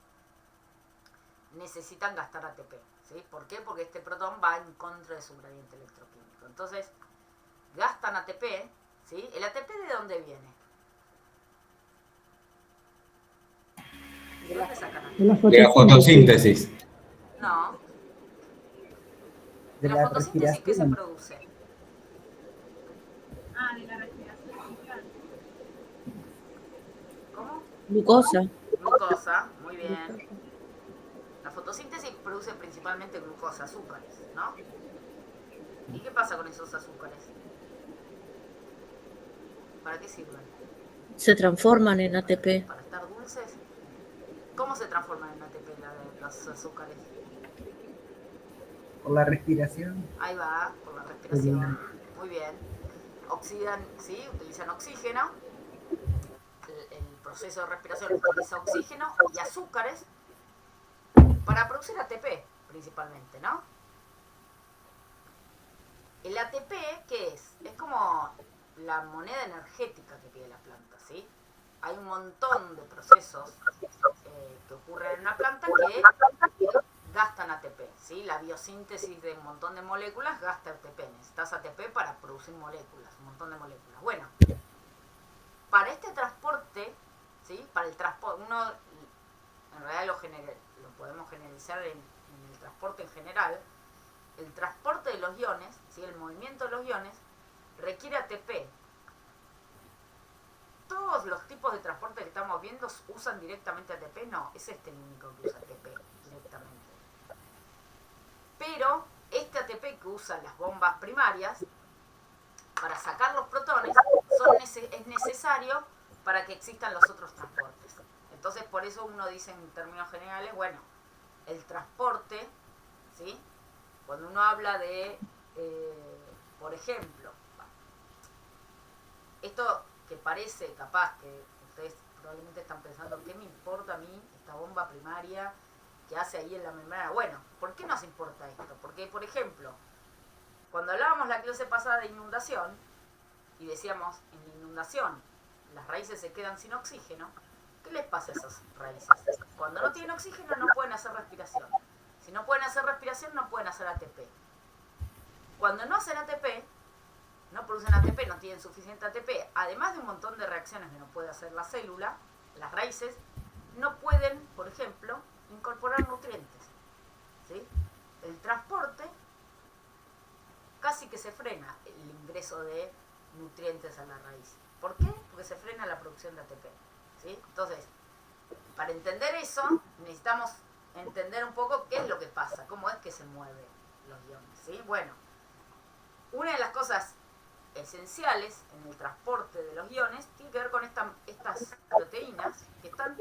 necesitan gastar ATP, ¿sí? ¿Por qué? Porque este protón va en contra de su gradiente electroquímico. Entonces, gastan ATP, ¿sí? ¿El ATP de dónde viene? ¿De dónde sacan ATP? De la fotosíntesis. No. De ¿De la la fotosíntesis qué se respiración. produce? ¿Cómo? Glucosa. Glucosa, muy bien. La fotosíntesis produce principalmente glucosa, azúcares, ¿no? ¿Y qué pasa con esos azúcares? ¿Para qué sirven? Se transforman en ATP. ¿Para estar dulces? ¿Cómo se transforman en ATP los azúcares? Por la respiración. Ahí va, por la respiración. Muy bien. Oxidan, ¿sí? Utilizan oxígeno. El proceso de respiración utiliza oxígeno y azúcares para producir ATP, principalmente, ¿no? El ATP, ¿qué es? Es como la moneda energética que pide la planta, ¿sí? Hay un montón de procesos que ocurren en una planta que gastan ATP, ¿sí? La biosíntesis de un montón de moléculas gasta ATP. Necesitas ATP para producir moléculas, un montón de moléculas. Bueno, para este transporte, ¿sí? Para el transporte, en realidad lo podemos generalizar en el transporte en general, el transporte de los iones, ¿sí? El movimiento de los iones, requiere ATP. Todos los tipos de transporte que estamos viendo usan directamente ATP, no, es este el único que usa ATP directamente. Pero este ATP que usan las bombas primarias, para sacar los protones, es necesario para que existan los otros transportes. Entonces, por eso uno dice en términos generales, bueno, el transporte, ¿sí? Cuando uno habla de, por ejemplo, esto que parece capaz que ustedes probablemente están pensando, ¿qué me importa a mí esta bomba primaria que hace ahí en la membrana? Bueno, ¿por qué nos importa esto? Porque, por ejemplo, cuando hablábamos la clase pasada de inundación, y decíamos, en la inundación, las raíces se quedan sin oxígeno, ¿qué les pasa a esas raíces? Cuando no tienen oxígeno no pueden hacer respiración. Si no pueden hacer respiración, no pueden hacer ATP. Cuando no hacen ATP, no producen ATP, no tienen suficiente ATP, además de un montón de reacciones que no puede hacer la célula, las raíces, no pueden, por ejemplo, incorporar nutrientes. ¿Sí? El transporte casi que se frena el ingreso de nutrientes a la raíz. ¿Por qué? Porque se frena la producción de ATP. ¿Sí? Entonces, para entender eso, necesitamos entender un poco qué es lo que pasa, cómo es que se mueven los iones. ¿Sí? Bueno, una de las cosas esenciales en el transporte de los iones tiene que ver con estas proteínas que están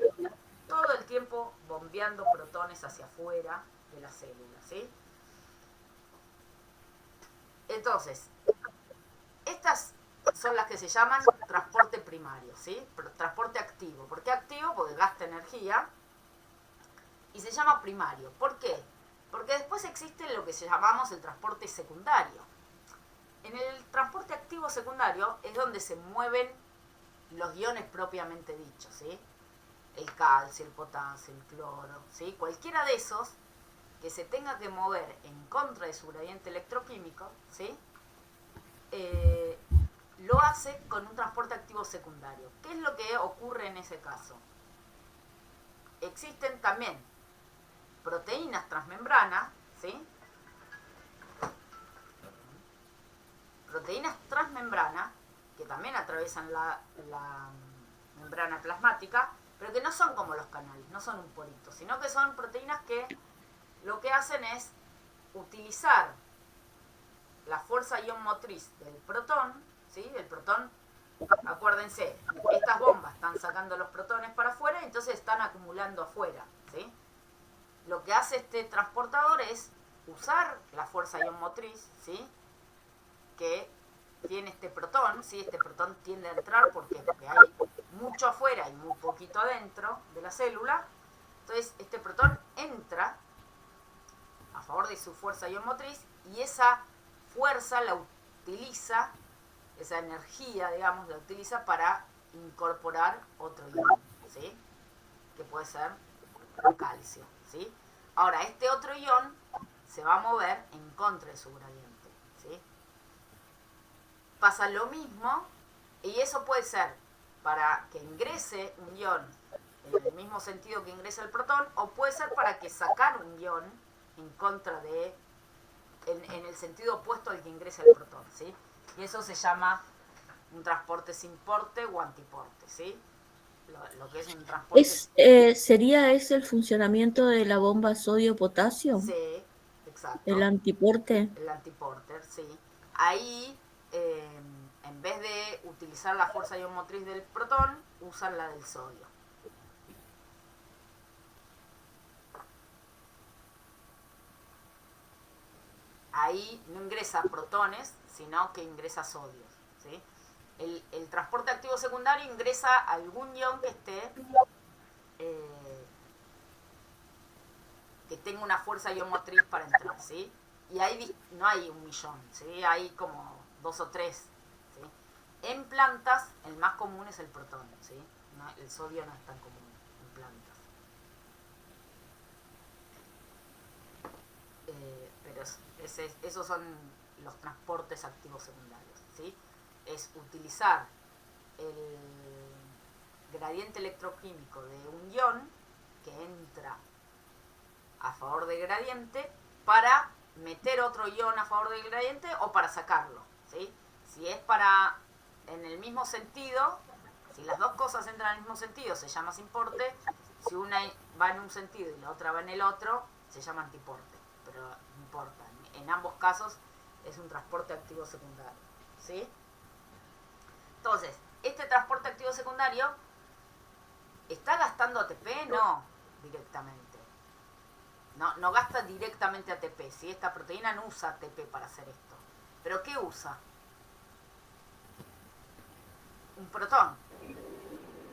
todo el tiempo bombeando protones hacia afuera de la célula. ¿Sí? Entonces, estas son las que se llaman transporte primario, ¿sí? Transporte activo. ¿Por qué activo? Porque gasta energía y se llama primario. ¿Por qué? Porque después existe lo que llamamos el transporte secundario. En el transporte activo secundario es donde se mueven los iones propiamente dichos, ¿sí? El calcio, el potasio, el cloro, ¿sí? Cualquiera de esos que se tenga que mover en contra de su gradiente electroquímico, ¿sí? Lo hace con un transporte activo secundario. ¿Qué es lo que ocurre en ese caso? Existen también proteínas transmembrana, ¿sí? Proteínas transmembrana que también atraviesan la membrana plasmática, pero que no son como los canales, no son un porito, sino que son proteínas que lo que hacen es utilizar la fuerza ion motriz del protón, ¿sí? El protón, acuérdense, estas bombas están sacando los protones para afuera y entonces están acumulando afuera, ¿sí? Lo que hace este transportador es usar la fuerza ion motriz, ¿sí? Que tiene este protón, ¿sí? Este protón tiende a entrar porque hay mucho afuera y muy poquito adentro de la célula. Entonces este protón entra a favor de su fuerza ion motriz y esa fuerza la utiliza, esa energía, digamos, la utiliza para incorporar otro ion, ¿sí? Que puede ser calcio, ¿sí? Ahora, este otro ion se va a mover en contra de su gradiente, ¿sí? Pasa lo mismo, y eso puede ser para que ingrese un ion en el mismo sentido que ingresa el protón, o puede ser para que sacar un ion en contra de, en el sentido opuesto al que ingresa el protón, ¿sí? Y eso se llama un transporte sin porte o antiporte, ¿sí? Lo que es un transporte... ¿Sería ese el funcionamiento de la bomba sodio-potasio? Sí, exacto. ¿El antiporte? El antiporter, sí. Ahí, en vez de utilizar la fuerza ion motriz del protón, usan la del sodio. Ahí no ingresa protones, sino que ingresa sodio, ¿sí? El transporte activo secundario ingresa algún ion que esté que tenga una fuerza ion motriz para entrar, ¿sí? Y ahí no hay 1.000.000, ¿sí? Hay como 2 o 3, ¿sí? En plantas el más común es el protón, ¿sí? No, el sodio no es tan común en plantas. Pero esos son los transportes activos secundarios, ¿sí? Es utilizar el gradiente electroquímico de un ion que entra a favor del gradiente para meter otro ion a favor del gradiente o para sacarlo, ¿sí? Si es para en el mismo sentido, si las dos cosas entran en el mismo sentido, se llama simporte. Si una va en un sentido y la otra va en el otro, se llama antiporte. Pero no importa, en ambos casos es un transporte activo secundario, ¿sí? Entonces, este transporte activo secundario, ¿está gastando ATP? No, directamente. No gasta directamente ATP, ¿sí? Esta proteína no usa ATP para hacer esto. ¿Pero qué usa? Un protón.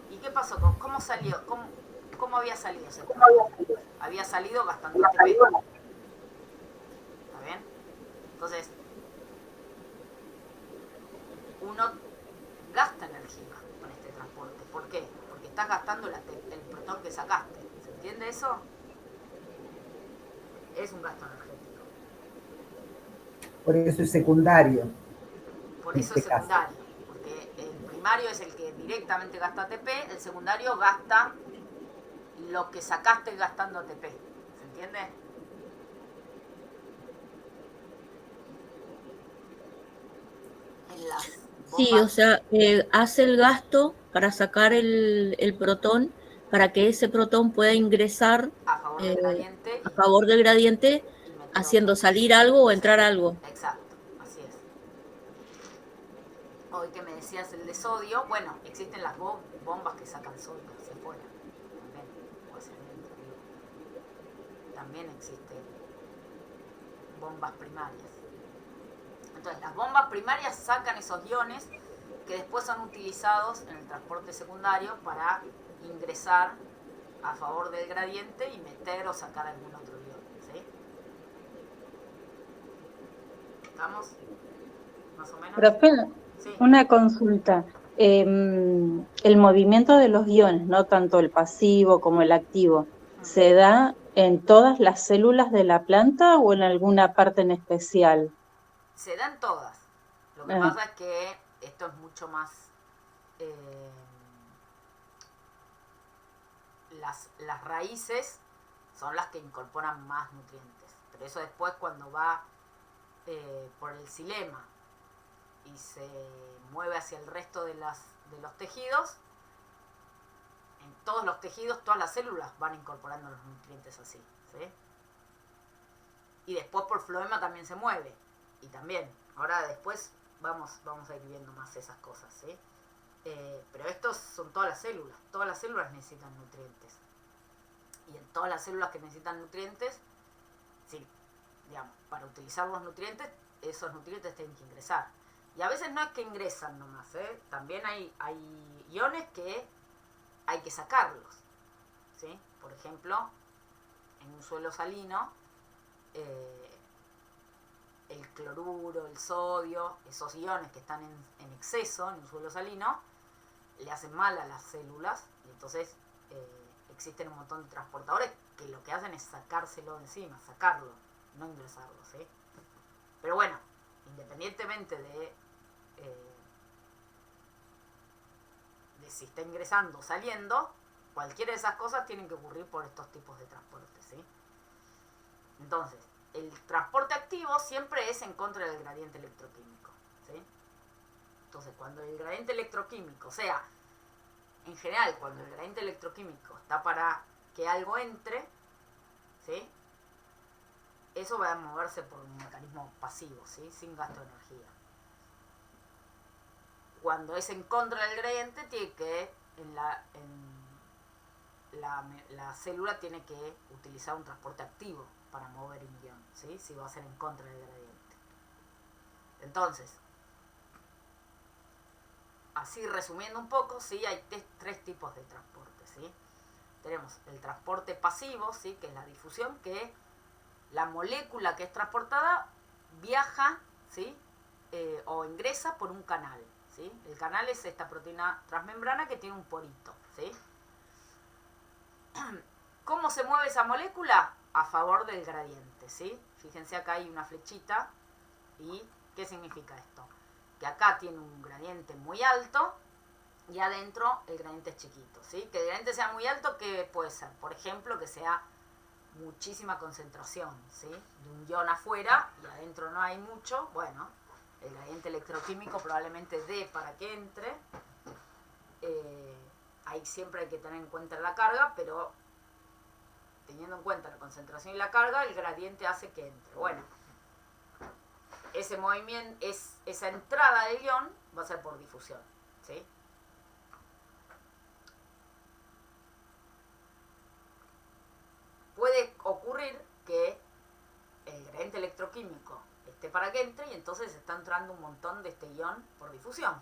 ¿Y qué pasó? ¿Cómo salió? ¿Cómo había salido ese protón? Había salido gastando ATP. ¿Está bien? Entonces, uno gasta energía con este transporte. ¿Por qué? Porque estás gastando el protón que sacaste. ¿Se entiende eso? Es un gasto energético. Por eso es secundario. Por eso es secundario. Porque el primario es el que directamente gasta ATP, el secundario gasta lo que sacaste gastando ATP. ¿Se entiende? En las Sí, bombas. o sea, hace el gasto para sacar el protón, para que ese protón pueda ingresar A favor del gradiente a favor del gradiente, y meter haciendo otro. salir algo o Sí, entrar algo. exacto, así es. Hoy que me decías el de sodio, bueno, existen las bombas que sacan sodio hacia afuera, también, o hacia adentro, digo. También existen bombas primarias. Entonces, las bombas primarias sacan esos iones que después son utilizados en el transporte secundario para ingresar a favor del gradiente y meter o sacar algún otro ion, ¿sí? ¿Estamos? ¿Más o menos? Profe, Sí. una consulta. El movimiento de los iones, no tanto el pasivo como el activo, ¿se da en todas las células de la planta o en alguna parte en especial? Se dan todas. Lo que Ah, pasa es que esto es mucho más... las raíces son las que incorporan más nutrientes. Pero eso después cuando va por el xilema y se mueve hacia el resto de los tejidos, en todos los tejidos, todas las células van incorporando los nutrientes así, ¿sí? Y después por floema también se mueve. Y también, ahora después vamos a ir viendo más esas cosas, ¿sí? Pero estos son todas las células necesitan nutrientes. Y en todas las células que necesitan nutrientes, sí, digamos, para utilizar los nutrientes, esos nutrientes tienen que ingresar. Y a veces no es que ingresan nomás, también hay iones que hay que sacarlos, ¿sí? Por ejemplo, en un suelo salino, el cloruro, el sodio, esos iones que están en exceso en un suelo salino, le hacen mal a las células y entonces existen un montón de transportadores que lo que hacen es sacárselo de encima, sacarlo, no ingresarlo, ¿sí? Pero bueno, independientemente de si está ingresando o saliendo, cualquiera de esas cosas tienen que ocurrir por estos tipos de transportes, ¿sí? Entonces, el transporte activo siempre es en contra del gradiente electroquímico, ¿sí? Entonces, cuando el gradiente electroquímico, o sea, en general, cuando el gradiente electroquímico está para que algo entre, ¿sí? Eso va a moverse por un mecanismo pasivo, ¿sí? Sin gasto de energía. Cuando es en contra del gradiente, tiene que la célula tiene que utilizar un transporte activo para mover un ion, ¿sí? Si va a ser en contra del gradiente. Entonces, así resumiendo un poco, ¿sí? Hay tres tipos de transporte, ¿sí? Tenemos el transporte pasivo, ¿sí? Que es la difusión, que la molécula que es transportada viaja, ¿sí? O ingresa por un canal, ¿sí? El canal es esta proteína transmembrana que tiene un porito, ¿sí? ¿Cómo se mueve esa molécula? A favor del gradiente, ¿sí? Fíjense, acá hay una flechita. ¿Y qué significa esto? Que acá tiene un gradiente muy alto y adentro el gradiente es chiquito, ¿sí? Que el gradiente sea muy alto, ¿qué puede ser? Por ejemplo, que sea muchísima concentración, ¿sí? De un ion afuera y adentro no hay mucho, bueno, el gradiente electroquímico probablemente dé para que entre. Ahí siempre hay que tener en cuenta la carga, pero teniendo en cuenta la concentración y la carga, el gradiente hace que entre. Bueno, ese movimiento, esa entrada del ion va a ser por difusión, ¿sí? Puede ocurrir que el gradiente electroquímico esté para que entre y entonces está entrando un montón de este ion por difusión.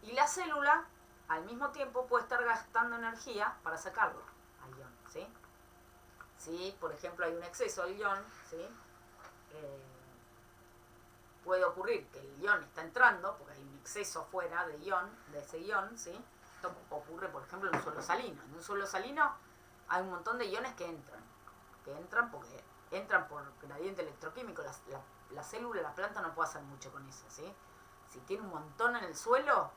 Y la célula, al mismo tiempo, puede estar gastando energía para sacarlo al ion, ¿sí? Si, por ejemplo, hay un exceso del ion, ¿sí? Puede ocurrir que el ion está entrando, porque hay un exceso afuera de ese ion, ¿sí? Esto ocurre, por ejemplo, en un suelo salino. En un suelo salino hay un montón de iones que entran porque entran por gradiente electroquímico. La célula, la planta no puede hacer mucho con eso, ¿sí? Si tiene un montón en el suelo,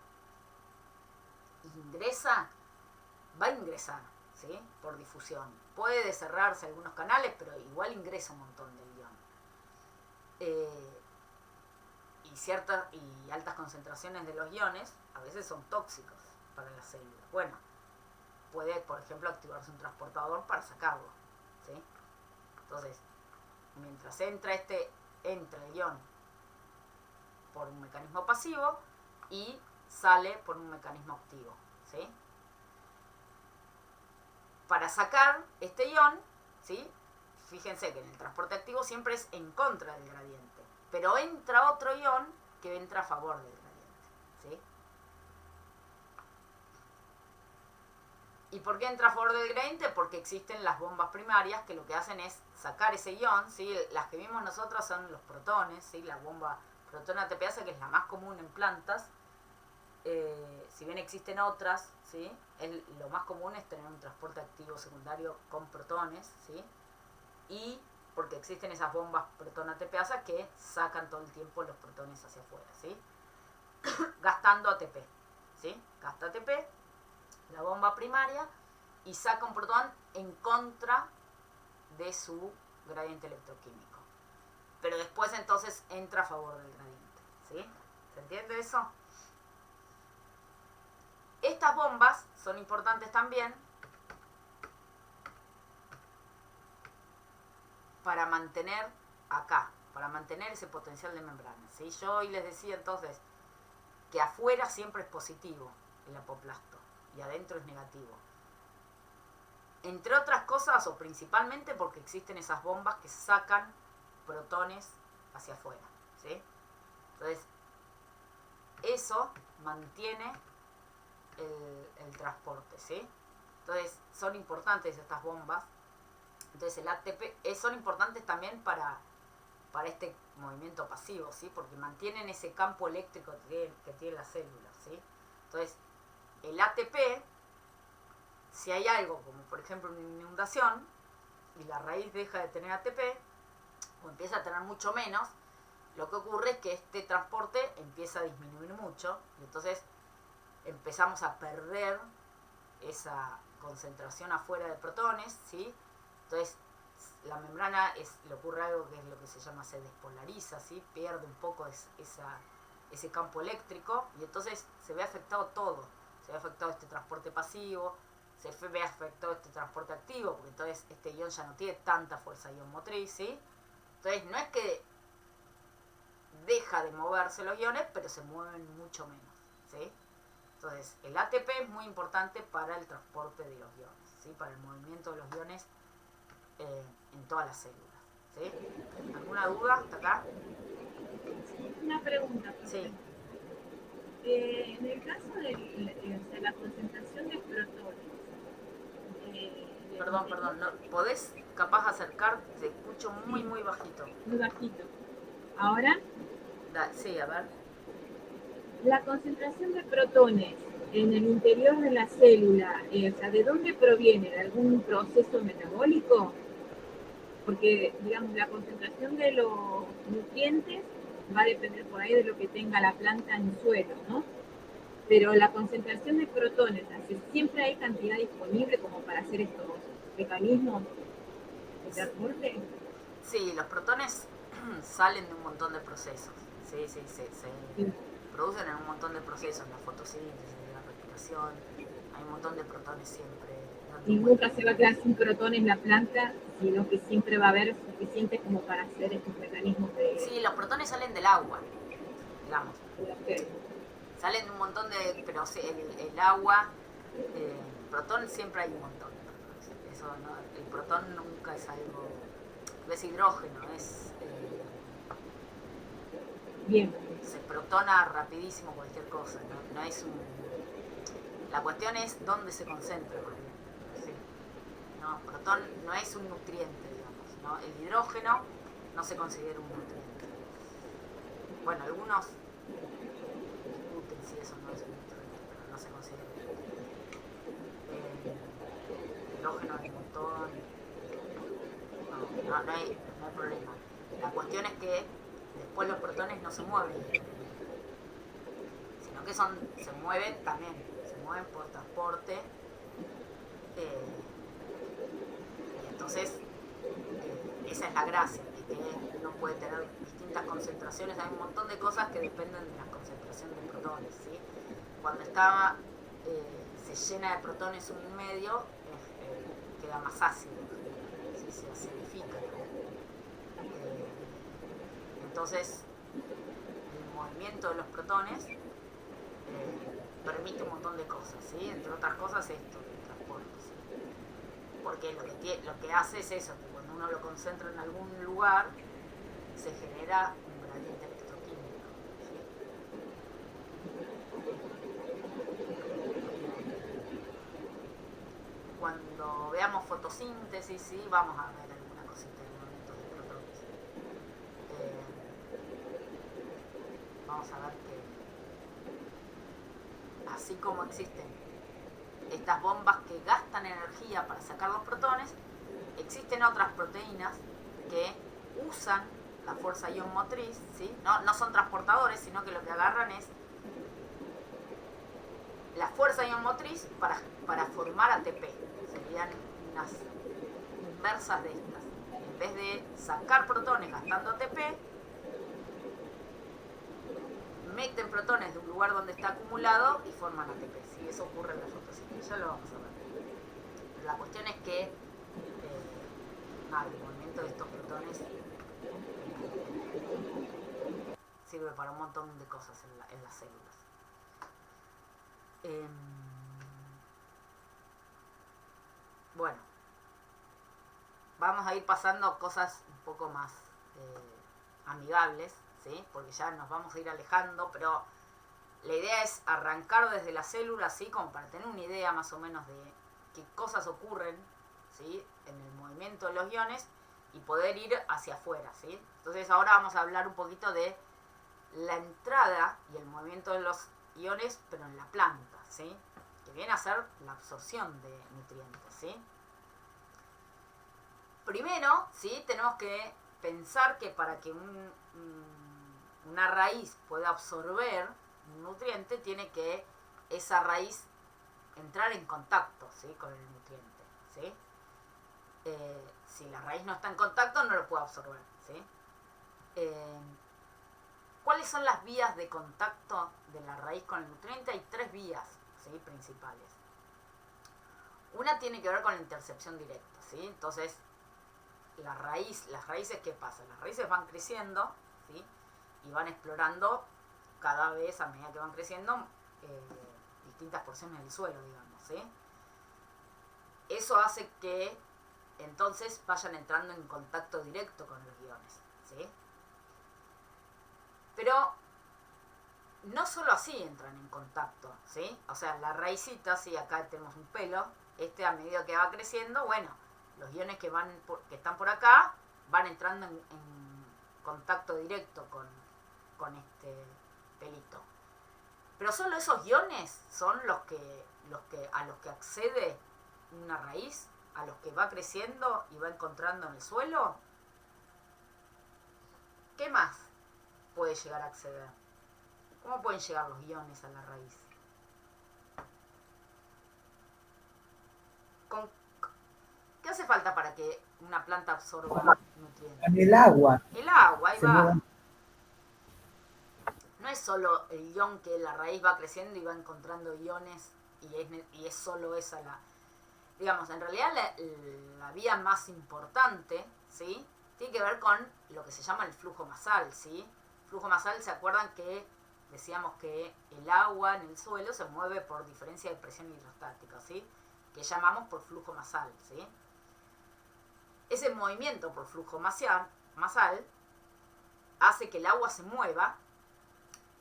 va a ingresar, ¿sí? Por difusión. Puede cerrarse algunos canales, pero igual ingresa un montón de ion. Y altas concentraciones de los iones a veces son tóxicos para la célula. Bueno, puede, por ejemplo, activarse un transportador para sacarlo, ¿sí? Entonces, mientras entra el ion por un mecanismo pasivo y sale por un mecanismo activo, ¿sí? Para sacar este ion, ¿sí? Fíjense que en el transporte activo siempre es en contra del gradiente, pero entra otro ion que entra a favor del gradiente, ¿sí? ¿Y por qué entra a favor del gradiente? Porque existen las bombas primarias que lo que hacen es sacar ese ion, ¿sí? Las que vimos nosotros son los protones, ¿sí? La bomba protón ATPasa, que es la más común en plantas. Si bien existen otras, ¿sí? Lo más común es tener un transporte activo secundario con protones, ¿sí? Y porque existen esas bombas protón ATPasa que sacan todo el tiempo los protones hacia afuera, ¿sí? Gastando ATP, ¿sí? Gasta ATP, la bomba primaria, y saca un protón en contra de su gradiente electroquímico. Pero después entonces entra a favor del gradiente, ¿sí? ¿Se entiende eso? Estas bombas son importantes también para mantener ese potencial de membrana, ¿sí? Yo hoy les decía entonces que afuera siempre es positivo el apoplasto y adentro es negativo. Entre otras cosas, o principalmente porque existen esas bombas que sacan protones hacia afuera, ¿sí? Entonces, eso mantiene el transporte, ¿sí? Entonces, son importantes estas bombas. Entonces, el ATP son importantes también para este movimiento pasivo, ¿sí? Porque mantienen ese campo eléctrico que tiene la célula, ¿sí? Entonces, el ATP, si hay algo como por ejemplo una inundación y la raíz deja de tener ATP o empieza a tener mucho menos, lo que ocurre es que este transporte empieza a disminuir mucho y entonces empezamos a perder esa concentración afuera de protones, ¿sí? Entonces la membrana le ocurre algo que es lo que se llama se despolariza, ¿sí? Pierde un poco ese campo eléctrico y entonces se ve afectado todo. Se ve afectado este transporte pasivo, se ve afectado este transporte activo, porque entonces este ion ya no tiene tanta fuerza ion motriz, ¿sí? Entonces no es que deja de moverse los iones, pero se mueven mucho menos, ¿sí? Entonces el ATP es muy importante para el transporte de los iones, ¿sí? Para el movimiento de los iones en todas las células, ¿sí? ¿Alguna duda hasta acá? Una pregunta, profe. Sí. En el caso de la concentración de protones. Perdón, no, ¿podés capaz acercar? Te escucho muy, muy bajito. Muy bajito. ¿Ahora? Sí, a ver. La concentración de protones en el interior de la célula, o sea, ¿de dónde proviene? ¿De algún proceso metabólico? Porque, digamos, la concentración de los nutrientes va a depender por ahí de lo que tenga la planta en suelo, ¿no? Pero la concentración de protones, ¿siempre hay cantidad disponible como para hacer estos mecanismos de transporte? Sí, los protones salen de un montón de procesos. Sí, se producen en un montón de procesos, la fotosíntesis, la respiración. Hay un montón de protones siempre. Y nunca se va a quedar sin protones la planta, sino que siempre va a haber suficientes como para hacer estos mecanismos de... Sí, los protones salen del agua, digamos. Okay. Salen de un montón de... Pero el agua, protón siempre hay un montón de protones. Eso, ¿no? El protón nunca es algo... Es hidrógeno, es... Bien. Se protona rapidísimo cualquier cosa, ¿no? No es un... La cuestión es dónde se concentra, ¿sí? No, protón no es un nutriente, digamos, ¿no? El hidrógeno no se considera un nutriente. Bueno, algunos discuten si eso no es un nutriente, pero no se considera un nutriente. El hidrógeno hay un montón. No hay problema. La cuestión es que después los protones no se mueven, sino que se mueven por transporte, y entonces esa es la gracia, de que uno puede tener distintas concentraciones. Hay un montón de cosas que dependen de la concentración de protones, ¿sí? Cuando se llena de protones un medio, queda más ácido, ¿sí? Se acidifica. Entonces el movimiento de los protones permite un montón de cosas, ¿sí? Entre otras cosas esto, el transporte, ¿sí? Porque lo que hace es eso, que cuando uno lo concentra en algún lugar, se genera un gradiente electroquímico, ¿sí? Cuando veamos fotosíntesis, ¿sí? Vamos a ver alguna cosita de movimiento de protones. Vamos a ver que así como existen estas bombas que gastan energía para sacar los protones, existen otras proteínas que usan la fuerza ion motriz, ¿sí? No son transportadores, sino que lo que agarran es la fuerza ion motriz para formar ATP. Serían unas inversas de estas. En vez de sacar protones gastando ATP, meten protones de un lugar donde está acumulado y forman ATP. ¿Sí? Eso ocurre en la fotosíntesis, ya lo vamos a ver. Pero la cuestión es que el movimiento de estos protones sirve para un montón de cosas en las células. Bueno, vamos a ir pasando cosas un poco más amigables, ¿sí? Porque ya nos vamos a ir alejando, pero la idea es arrancar desde la célula, ¿sí? Como para tener una idea más o menos de qué cosas ocurren, ¿sí? En el movimiento de los iones y poder ir hacia afuera, ¿sí? Entonces ahora vamos a hablar un poquito de la entrada y el movimiento de los iones, pero en la planta, ¿sí? Que viene a ser la absorción de nutrientes, ¿sí? Primero, ¿sí? Tenemos que pensar que para que una raíz pueda absorber un nutriente, tiene que esa raíz entrar en contacto, ¿sí? Con el nutriente, ¿sí? Si la raíz no está en contacto, no lo puede absorber, ¿sí? ¿Cuáles son las vías de contacto de la raíz con el nutriente? Hay 3 vías, ¿sí? Principales. Una tiene que ver con la intercepción directa, ¿sí? Entonces, las raíces, ¿qué pasa? Las raíces van creciendo, ¿sí? Y van explorando cada vez, a medida que van creciendo, distintas porciones del suelo, digamos, ¿sí? Eso hace que entonces vayan entrando en contacto directo con los iones, ¿sí? Pero no solo así entran en contacto, ¿sí? O sea, la raicita, sí, acá tenemos un pelo, a medida que va creciendo, bueno, los iones que están por acá van entrando en contacto directo con este pelito. Pero solo esos iones son a los que accede una raíz, a los que va creciendo y va encontrando en el suelo. ¿Qué más puede llegar a acceder? ¿Cómo pueden llegar los iones a la raíz? ¿Qué hace falta para que una planta absorba nutrientes? Con el agua. El agua, ahí Se va. mueve. No es solo el ion que la raíz va creciendo y va encontrando iones y es solo esa la... Digamos, en realidad la vía más importante, ¿sí? Tiene que ver con lo que se llama el flujo masal, ¿sí? Flujo masal, ¿se acuerdan que decíamos que el agua en el suelo se mueve por diferencia de presión hidrostática, ¿sí? Que llamamos por flujo masal, ¿sí? Ese movimiento por flujo masal hace que el agua se mueva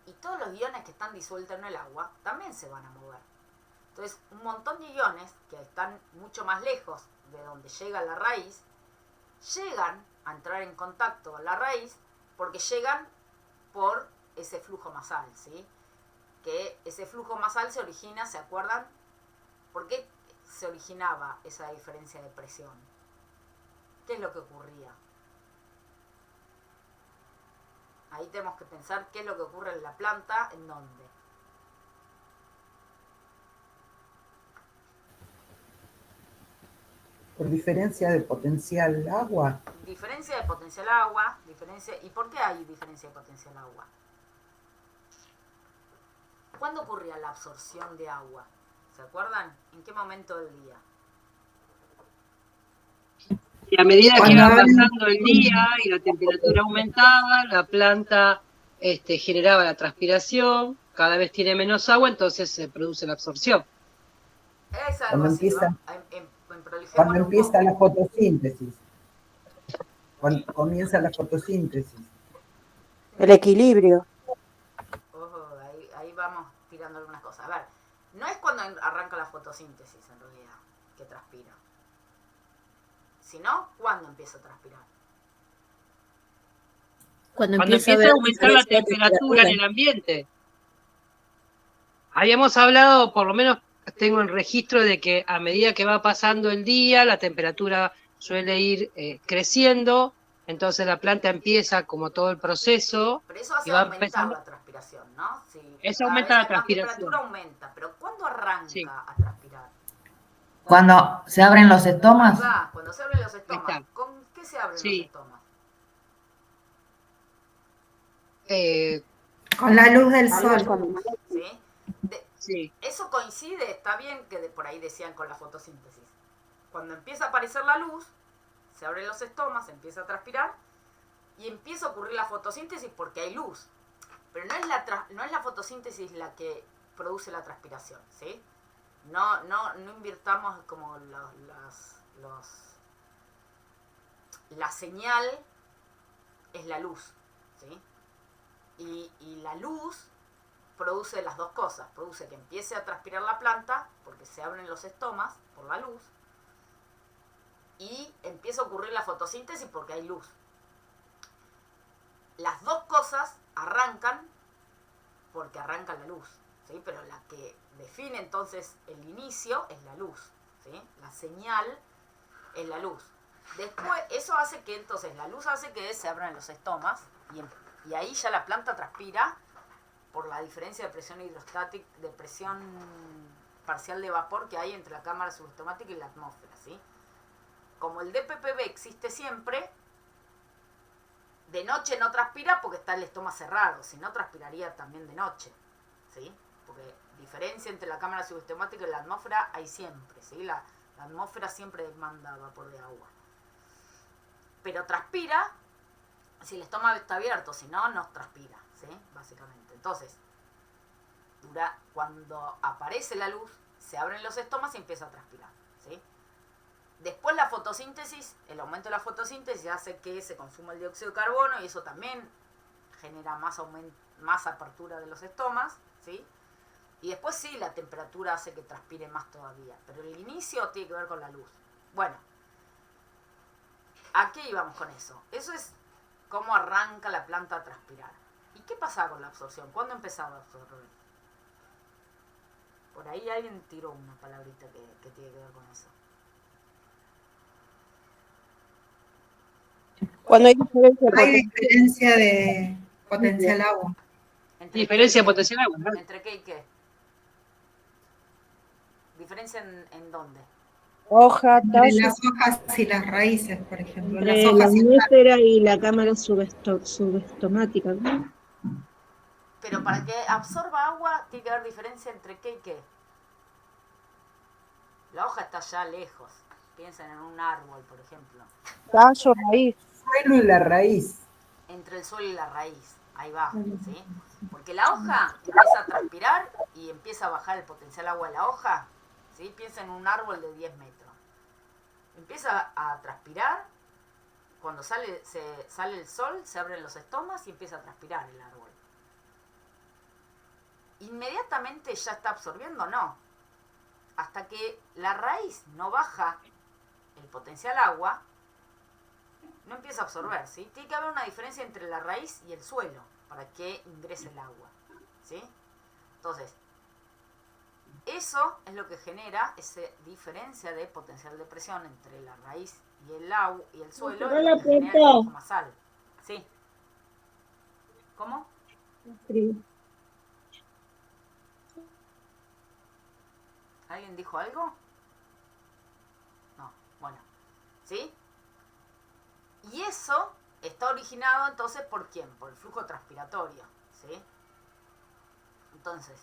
y todos los iones que están disueltos en el agua también se van a mover. Entonces, un montón de iones que están mucho más lejos de donde llega la raíz, llegan a entrar en contacto con la raíz porque llegan por ese flujo masal, ¿sí? Que ese flujo masal se origina, ¿se acuerdan? ¿Por qué se originaba esa diferencia de presión? ¿Qué es lo que ocurría? Ahí tenemos que pensar qué es lo que ocurre en la planta, en dónde. Por diferencia de potencial agua. Diferencia de potencial agua, ¿y por qué hay diferencia de potencial agua? ¿Cuándo ocurría la absorción de agua? ¿Se acuerdan? ¿En qué momento del día? Y a medida que iba pasando el día y la temperatura aumentaba, la planta generaba la transpiración, cada vez tiene menos agua, entonces se produce la absorción. Es algo así, Cuando empieza la fotosíntesis. Cuando comienza la fotosíntesis. El equilibrio. Ojo, ahí vamos tirando algunas cosas. A ver, no es cuando arranca la fotosíntesis en realidad que transpira, sino cuando empieza a transpirar. Cuando empieza a aumentar la temperatura en el ambiente. Habíamos hablado, por lo menos tengo el registro de que a medida que va pasando el día, la temperatura suele ir creciendo, entonces la planta empieza como todo el proceso. Pero eso hace y va aumentar empezando... la transpiración, ¿no? Sí, eso aumenta la transpiración. La temperatura aumenta, pero ¿cuándo arranca a transpirar? Cuando se abren los estomas. Cuando se abren los estomas. ¿Con qué se abren los estomas? Con la luz del sol. ¿Sí? Eso coincide, está bien que por ahí decían con la fotosíntesis. Cuando empieza a aparecer la luz, se abren los estomas, se empieza a transpirar y empieza a ocurrir la fotosíntesis porque hay luz. Pero no es la fotosíntesis la que produce la transpiración, ¿sí? No invirtamos como la señal es la luz, ¿sí? Y la luz produce las dos cosas, produce que empiece a transpirar la planta, porque se abren los estomas por la luz, y empieza a ocurrir la fotosíntesis porque hay luz. Las dos cosas arrancan porque arranca la luz, ¿sí? Pero la que define entonces el inicio es la luz, ¿sí? La señal es la luz. Después, eso hace que entonces, la luz hace que se abran los estomas, y ahí ya la planta transpira por la diferencia de presión hidrostática, de presión parcial de vapor que hay entre la cámara subestomática y la atmósfera, ¿sí? Como el DPPB existe siempre, de noche no transpira porque está el estoma cerrado, si no transpiraría también de noche, ¿sí? Porque diferencia entre la cámara subestomática y la atmósfera hay siempre, ¿sí? La atmósfera siempre demanda vapor de agua. Pero transpira si el estómago está abierto, si no, no transpira, ¿sí? Básicamente. Entonces, cuando aparece la luz, se abren los estomas y empieza a transpirar, ¿sí? Después la fotosíntesis, el aumento de la fotosíntesis hace que se consuma el dióxido de carbono y eso también genera más apertura de los estomas, ¿sí? Y después sí, la temperatura hace que transpire más todavía, pero el inicio tiene que ver con la luz. Bueno, ¿a qué íbamos con eso? Eso es cómo arranca la planta a transpirar. ¿Y qué pasaba con la absorción? ¿Cuándo empezaba a absorber? Por ahí alguien tiró una palabrita que tiene que ver con eso. Cuando hay diferencia de potencial agua. Diferencia de potencial agua, ¿no? ¿Entre qué y qué? ¿Diferencia en dónde? Hoja, Entre tallo. las hojas y las raíces, por ejemplo. Las Entre la hojas y el tallo. néfera y la cámara subestomática, ¿no? Pero para que absorba agua tiene que haber diferencia entre qué y qué. La hoja está allá lejos. Piensen en un árbol, por ejemplo. Tallo, raíz. El suelo y la raíz. Entre el suelo y la raíz. Ahí va, ¿sí? Porque la hoja empieza a transpirar y empieza a bajar el potencial agua de la hoja. ¿Sí? Piensa en un árbol de 10 metros. Empieza a transpirar. Cuando sale el sol, se abren los estomas y empieza a transpirar el árbol. ¿Inmediatamente ya está absorbiendo? No. Hasta que la raíz no baja el potencial agua, no empieza a absorber, ¿sí? Tiene que haber una diferencia entre la raíz y el suelo para que ingrese el agua, ¿sí? Entonces, eso es lo que genera esa diferencia de potencial de presión entre la raíz y el agua y el suelo, Cerrá y la lo que genera el puerta. flujo masal. ¿Sí? ¿Cómo? Frío. ¿Alguien dijo algo? No, bueno. ¿Sí? Y eso está originado entonces ¿por quién? Por el flujo transpiratorio, ¿sí? Entonces,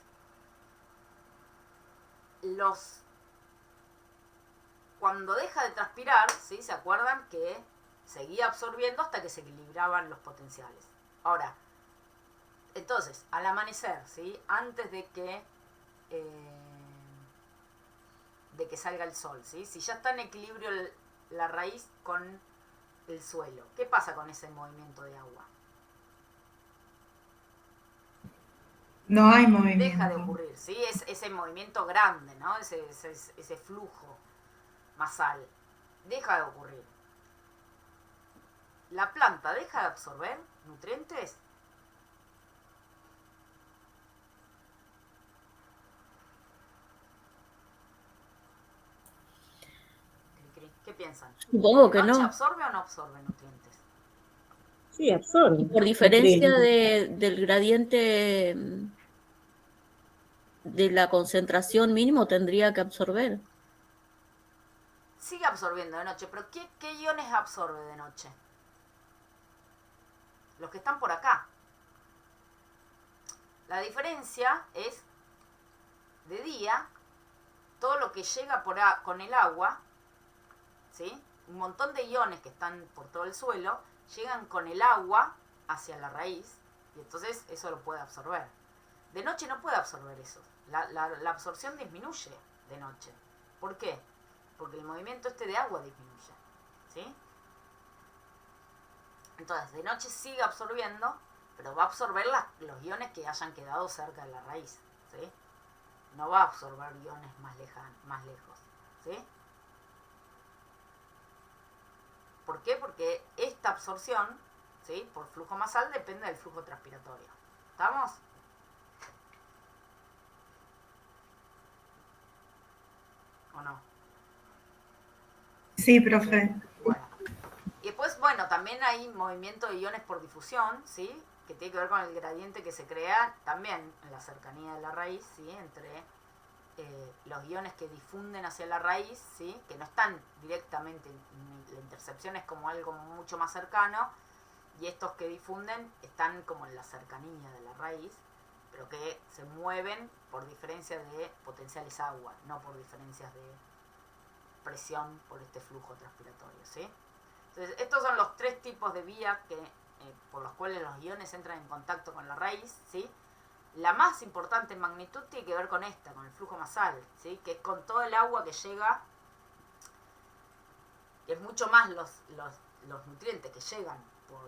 cuando deja de transpirar, ¿sí? ¿Se acuerdan que seguía absorbiendo hasta que se equilibraban los potenciales? Ahora, entonces, al amanecer, ¿sí? Antes de que salga el sol, ¿sí? Si ya está en equilibrio la raíz con el suelo, ¿qué pasa con ese movimiento de agua? No hay movimiento. Deja de ocurrir, ¿sí? Es ese movimiento grande, ¿no? Ese flujo masal. Deja de ocurrir. ¿La planta deja de absorber nutrientes? ¿Qué piensan? Supongo que ¿De noche no. absorbe o no absorbe nutrientes? Sí, absorbe. Y por diferencia Nutrientes. del gradiente de la concentración mínimo tendría que absorber. Sigue absorbiendo de noche, pero ¿qué iones absorbe de noche? Los que están por acá. La diferencia es, de día, todo lo que llega con el agua, ¿sí? Un montón de iones que están por todo el suelo, llegan con el agua hacia la raíz, y entonces eso lo puede absorber. De noche no puede absorber eso. La absorción disminuye de noche. ¿Por qué? Porque el movimiento de agua disminuye, ¿sí? Entonces, de noche sigue absorbiendo, pero va a absorber los iones que hayan quedado cerca de la raíz, ¿sí? No va a absorber iones más lejos, ¿sí? ¿Por qué? Porque esta absorción, ¿sí? Por flujo masal depende del flujo transpiratorio. ¿Estamos? ¿O no? Sí, profe. Bueno. Y después, bueno, también hay movimiento de iones por difusión, ¿sí? Que tiene que ver con el gradiente que se crea también en la cercanía de la raíz, ¿sí? Entre los iones que difunden hacia la raíz, ¿sí? Que no están directamente, la intercepción es como algo mucho más cercano, y estos que difunden están como en la cercanía de la raíz, pero que se mueven por diferencia de potenciales agua, no por diferencias de presión por este flujo transpiratorio, ¿sí? Entonces, estos son los tres tipos de vías por los cuales los iones entran en contacto con la raíz, ¿sí? La más importante en magnitud tiene que ver con esta, con el flujo masal, ¿sí? Que es con todo el agua que llega, que es mucho más los nutrientes que llegan por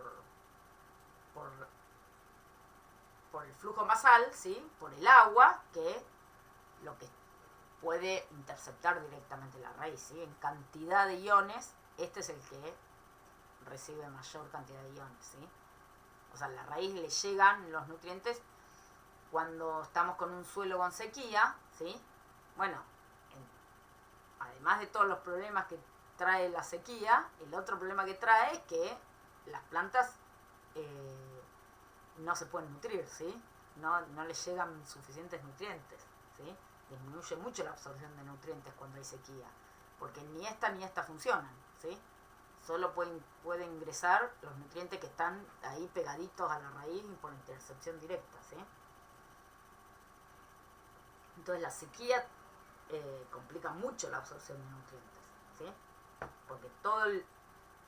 el flujo masal, ¿sí? Por el agua, que lo que puede interceptar directamente la raíz, ¿sí? En cantidad de iones, este es el que recibe mayor cantidad de iones, ¿sí? O sea, a la raíz le llegan los nutrientes cuando estamos con un suelo con sequía, ¿sí? Bueno, además de todos los problemas que trae la sequía, el otro problema que trae es que las plantas no se pueden nutrir, ¿sí? No les llegan suficientes nutrientes, ¿sí? Disminuye mucho la absorción de nutrientes cuando hay sequía. porque ni esta funcionan, ¿sí? Solo puede ingresar los nutrientes que están ahí pegaditos a la raíz y por intercepción directa, ¿sí? Entonces la sequía complica mucho la absorción de nutrientes, ¿sí? Porque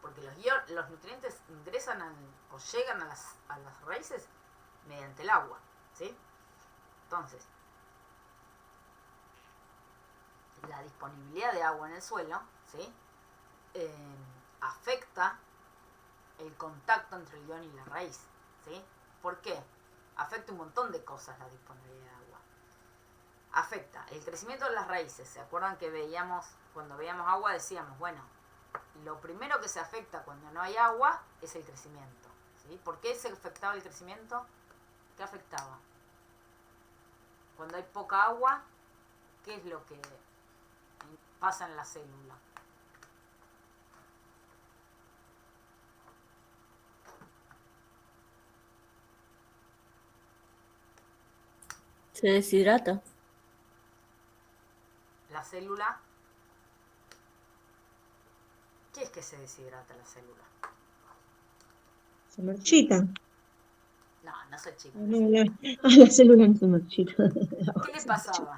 porque los nutrientes ingresan o llegan a las raíces mediante el agua, ¿sí? Entonces, la disponibilidad de agua en el suelo, ¿sí? Afecta el contacto entre el ion y la raíz, ¿sí? ¿Por qué? Afecta un montón de cosas la disponibilidad de agua. Afecta el crecimiento de las raíces. ¿Se acuerdan que cuando veíamos agua decíamos, bueno, lo primero que se afecta cuando no hay agua es el crecimiento, ¿sí? ¿Por qué se afectaba el crecimiento? ¿Qué afectaba? Cuando hay poca agua, ¿qué es lo que pasa en la célula? Se deshidrata. La célula, ¿qué es que se deshidrata la célula? Se marchita. No se chica. La célula no se marchita. ¿Qué le pasaba?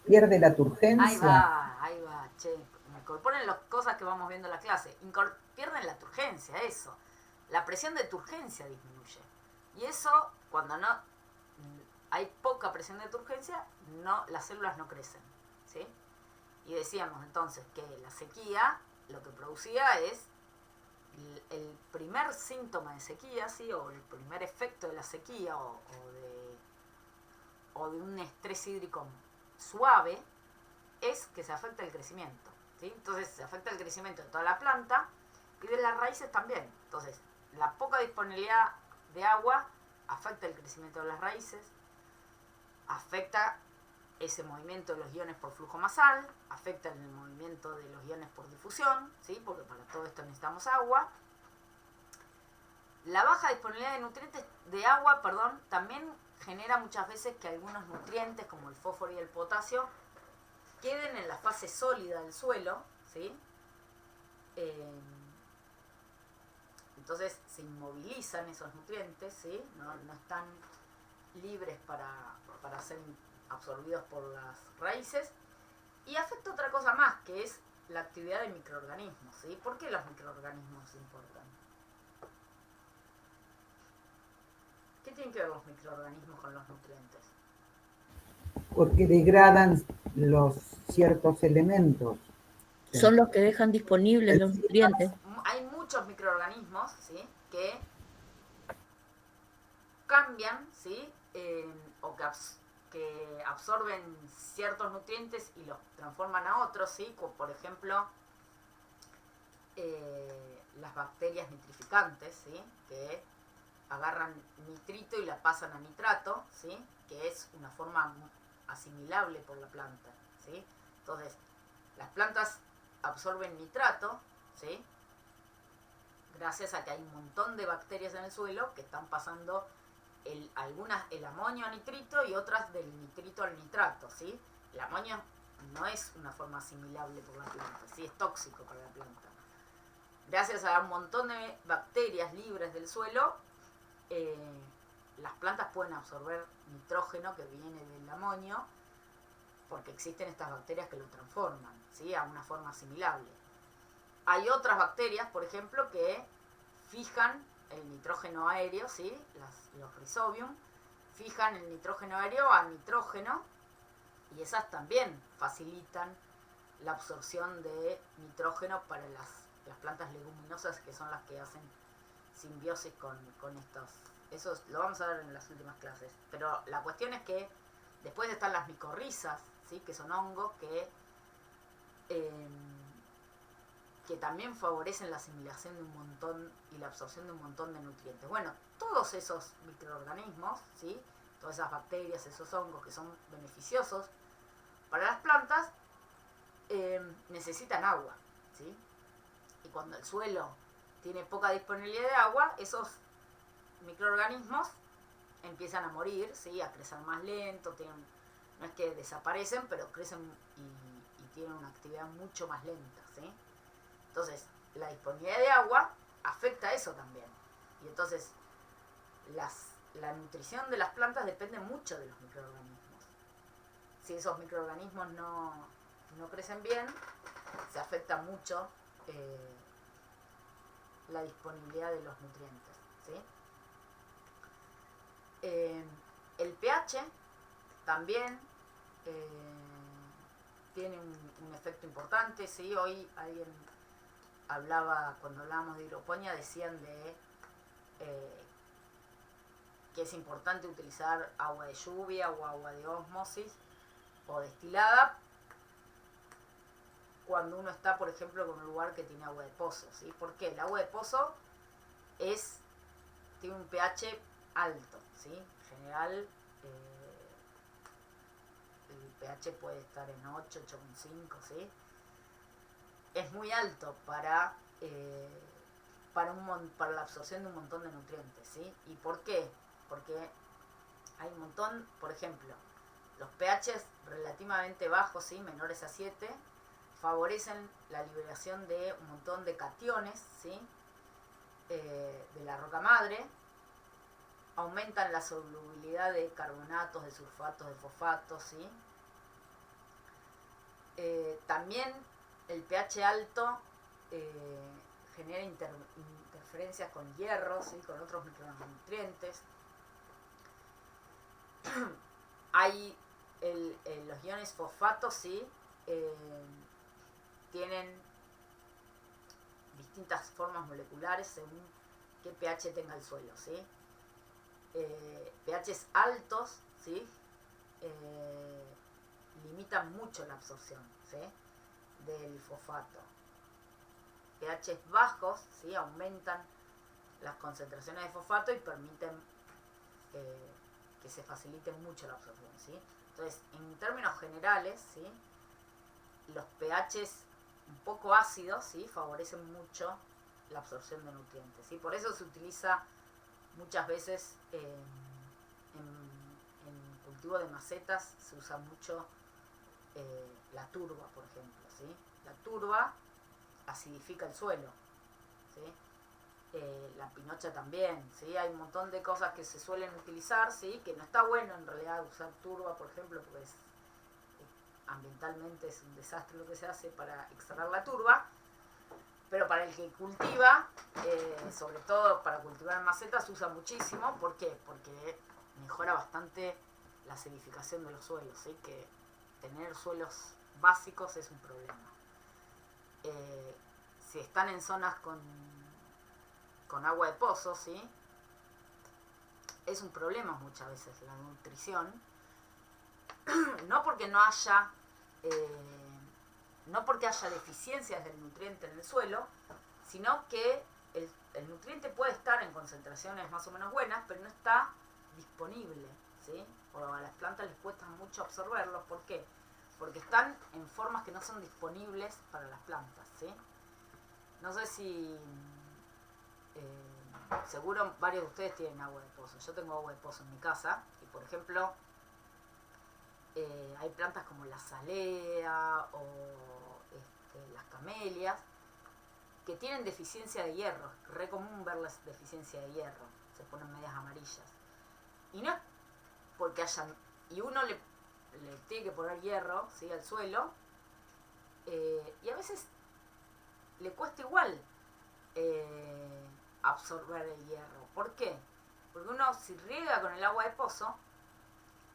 Pierde la turgencia. Ahí va, che. Incorporen las cosas que vamos viendo en la clase. Pierden la turgencia, eso. La presión de turgencia disminuye. Y eso, cuando no hay poca presión de turgencia, las células no crecen, ¿sí? Y decíamos entonces que la sequía lo que producía es el primer síntoma de sequía, ¿sí? O el primer efecto de la sequía o de un estrés hídrico suave, es que se afecta el crecimiento, ¿sí? Entonces se afecta el crecimiento de toda la planta y de las raíces también. Entonces, la poca disponibilidad de agua afecta el crecimiento de las raíces, afecta ese movimiento de los iones por flujo masal, afecta el movimiento de los iones por difusión, ¿sí? Porque para todo esto necesitamos agua. La baja disponibilidad de nutrientes de agua, también genera muchas veces que algunos nutrientes como el fósforo y el potasio queden en la fase sólida del suelo, ¿sí? Entonces se inmovilizan esos nutrientes, ¿sí? No están libres para ser absorbidos por las raíces. Y afecta otra cosa más, que es la actividad de microorganismos, ¿sí? ¿Por qué los microorganismos importan? ¿Qué tienen que ver los microorganismos con los nutrientes? Porque degradan los ciertos elementos. Son los que dejan disponibles los nutrientes. Hay muchos microorganismos, ¿sí? Que cambian, ¿sí? O que absorben ciertos nutrientes y los transforman a otros, ¿sí? Como por ejemplo las bacterias nitrificantes, ¿sí? Que agarran nitrito y la pasan a nitrato, ¿sí? Que es una forma asimilable por la planta, ¿sí? Entonces, las plantas absorben nitrato, ¿sí? Gracias a que hay un montón de bacterias en el suelo que están pasando algunas el amonio a nitrito y otras del nitrito al nitrato, ¿sí? El amonio no es una forma asimilable por la planta, ¿sí? Es tóxico para la planta. Gracias a un montón de bacterias libres del suelo, las plantas pueden absorber nitrógeno que viene del amonio porque existen estas bacterias que lo transforman, ¿sí? A una forma asimilable. Hay otras bacterias, por ejemplo, que fijan el nitrógeno aéreo, ¿sí? Los Rhizobium, fijan el nitrógeno aéreo a nitrógeno y esas también facilitan la absorción de nitrógeno para las plantas leguminosas, que son las que hacen simbiosis con estos. Eso lo vamos a ver en las últimas clases. Pero la cuestión es que después están las micorrizas, ¿sí? Que son hongos que también favorecen la asimilación de un montón y la absorción de un montón de nutrientes. Bueno, todos esos microorganismos, ¿sí? Todas esas bacterias, esos hongos que son beneficiosos para las plantas, necesitan agua, ¿sí? Y cuando el suelo tiene poca disponibilidad de agua, esos microorganismos empiezan a morir, ¿sí? A crecer más lento, tienen No es que desaparecen, pero crecen y tienen una actividad mucho más lenta, ¿sí? Entonces, la disponibilidad de agua afecta a eso también. Y entonces, la nutrición de las plantas depende mucho de los microorganismos. Si esos microorganismos no crecen bien, se afecta mucho la disponibilidad de los nutrientes, ¿sí? El pH también tiene un efecto importante, ¿sí? Hoy alguien hablaba, cuando hablábamos de hidroponía, decían de que es importante utilizar agua de lluvia o agua de ósmosis o destilada cuando uno está, por ejemplo, en un lugar que tiene agua de pozo, ¿sí? ¿Por qué? El agua de pozo tiene un pH alto, ¿sí? En general, el pH puede estar en 8, 8,5, ¿sí? Es muy alto para la absorción de un montón de nutrientes, ¿sí? ¿Y por qué? Porque hay un montón, por ejemplo, los pHs relativamente bajos, ¿sí? Menores a 7, favorecen la liberación de un montón de cationes, ¿sí? De la roca madre, aumentan la solubilidad de carbonatos, de sulfatos, de fosfatos, ¿sí? También el pH alto genera interferencias con hierro, ¿sí? Con otros micronutrientes. Hay los iones fosfatos, ¿sí? Tienen distintas formas moleculares según qué pH tenga el suelo, ¿sí? pHs altos, ¿sí? Limitan mucho la absorción, ¿sí? Del fosfato. pHs bajos, ¿sí? Aumentan las concentraciones de fosfato y permiten que se facilite mucho la absorción, ¿sí? Entonces, en términos generales, ¿sí? Los pHs un poco ácidos, ¿sí? Favorecen mucho la absorción de nutrientes, ¿sí? Por eso se utiliza muchas veces en cultivo de macetas, se usa mucho la turba, por ejemplo, ¿sí? La turba acidifica el suelo, ¿sí? La pinocha también, ¿sí? Hay un montón de cosas que se suelen utilizar, ¿sí? Que no está bueno en realidad usar turba, por ejemplo, porque ambientalmente es un desastre lo que se hace para extraer la turba, pero para el que cultiva, sobre todo para cultivar en macetas, se usa muchísimo. ¿Por qué? Porque mejora bastante la acidificación de los suelos, ¿sí? Que tener suelos básicos es un problema. Si están en zonas con agua de pozo, ¿sí? Es un problema muchas veces la nutrición, no porque haya deficiencias del nutriente en el suelo, sino que el nutriente puede estar en concentraciones más o menos buenas, pero no está disponible, ¿sí? O a las plantas les cuesta mucho absorberlo. ¿Por qué? Porque están en formas que no son disponibles para las plantas, ¿sí? No sé si... seguro varios de ustedes tienen agua de pozo. Yo tengo agua de pozo en mi casa y, por ejemplo, hay plantas como la salea o las camelias que tienen deficiencia de hierro. Es re común verlas deficiencia de hierro, se ponen medias amarillas, y no es porque hayan, y uno le tiene que poner hierro, ¿sí? Al suelo, y a veces le cuesta igual absorber el hierro. ¿Por qué? Porque uno, si riega con el agua de pozo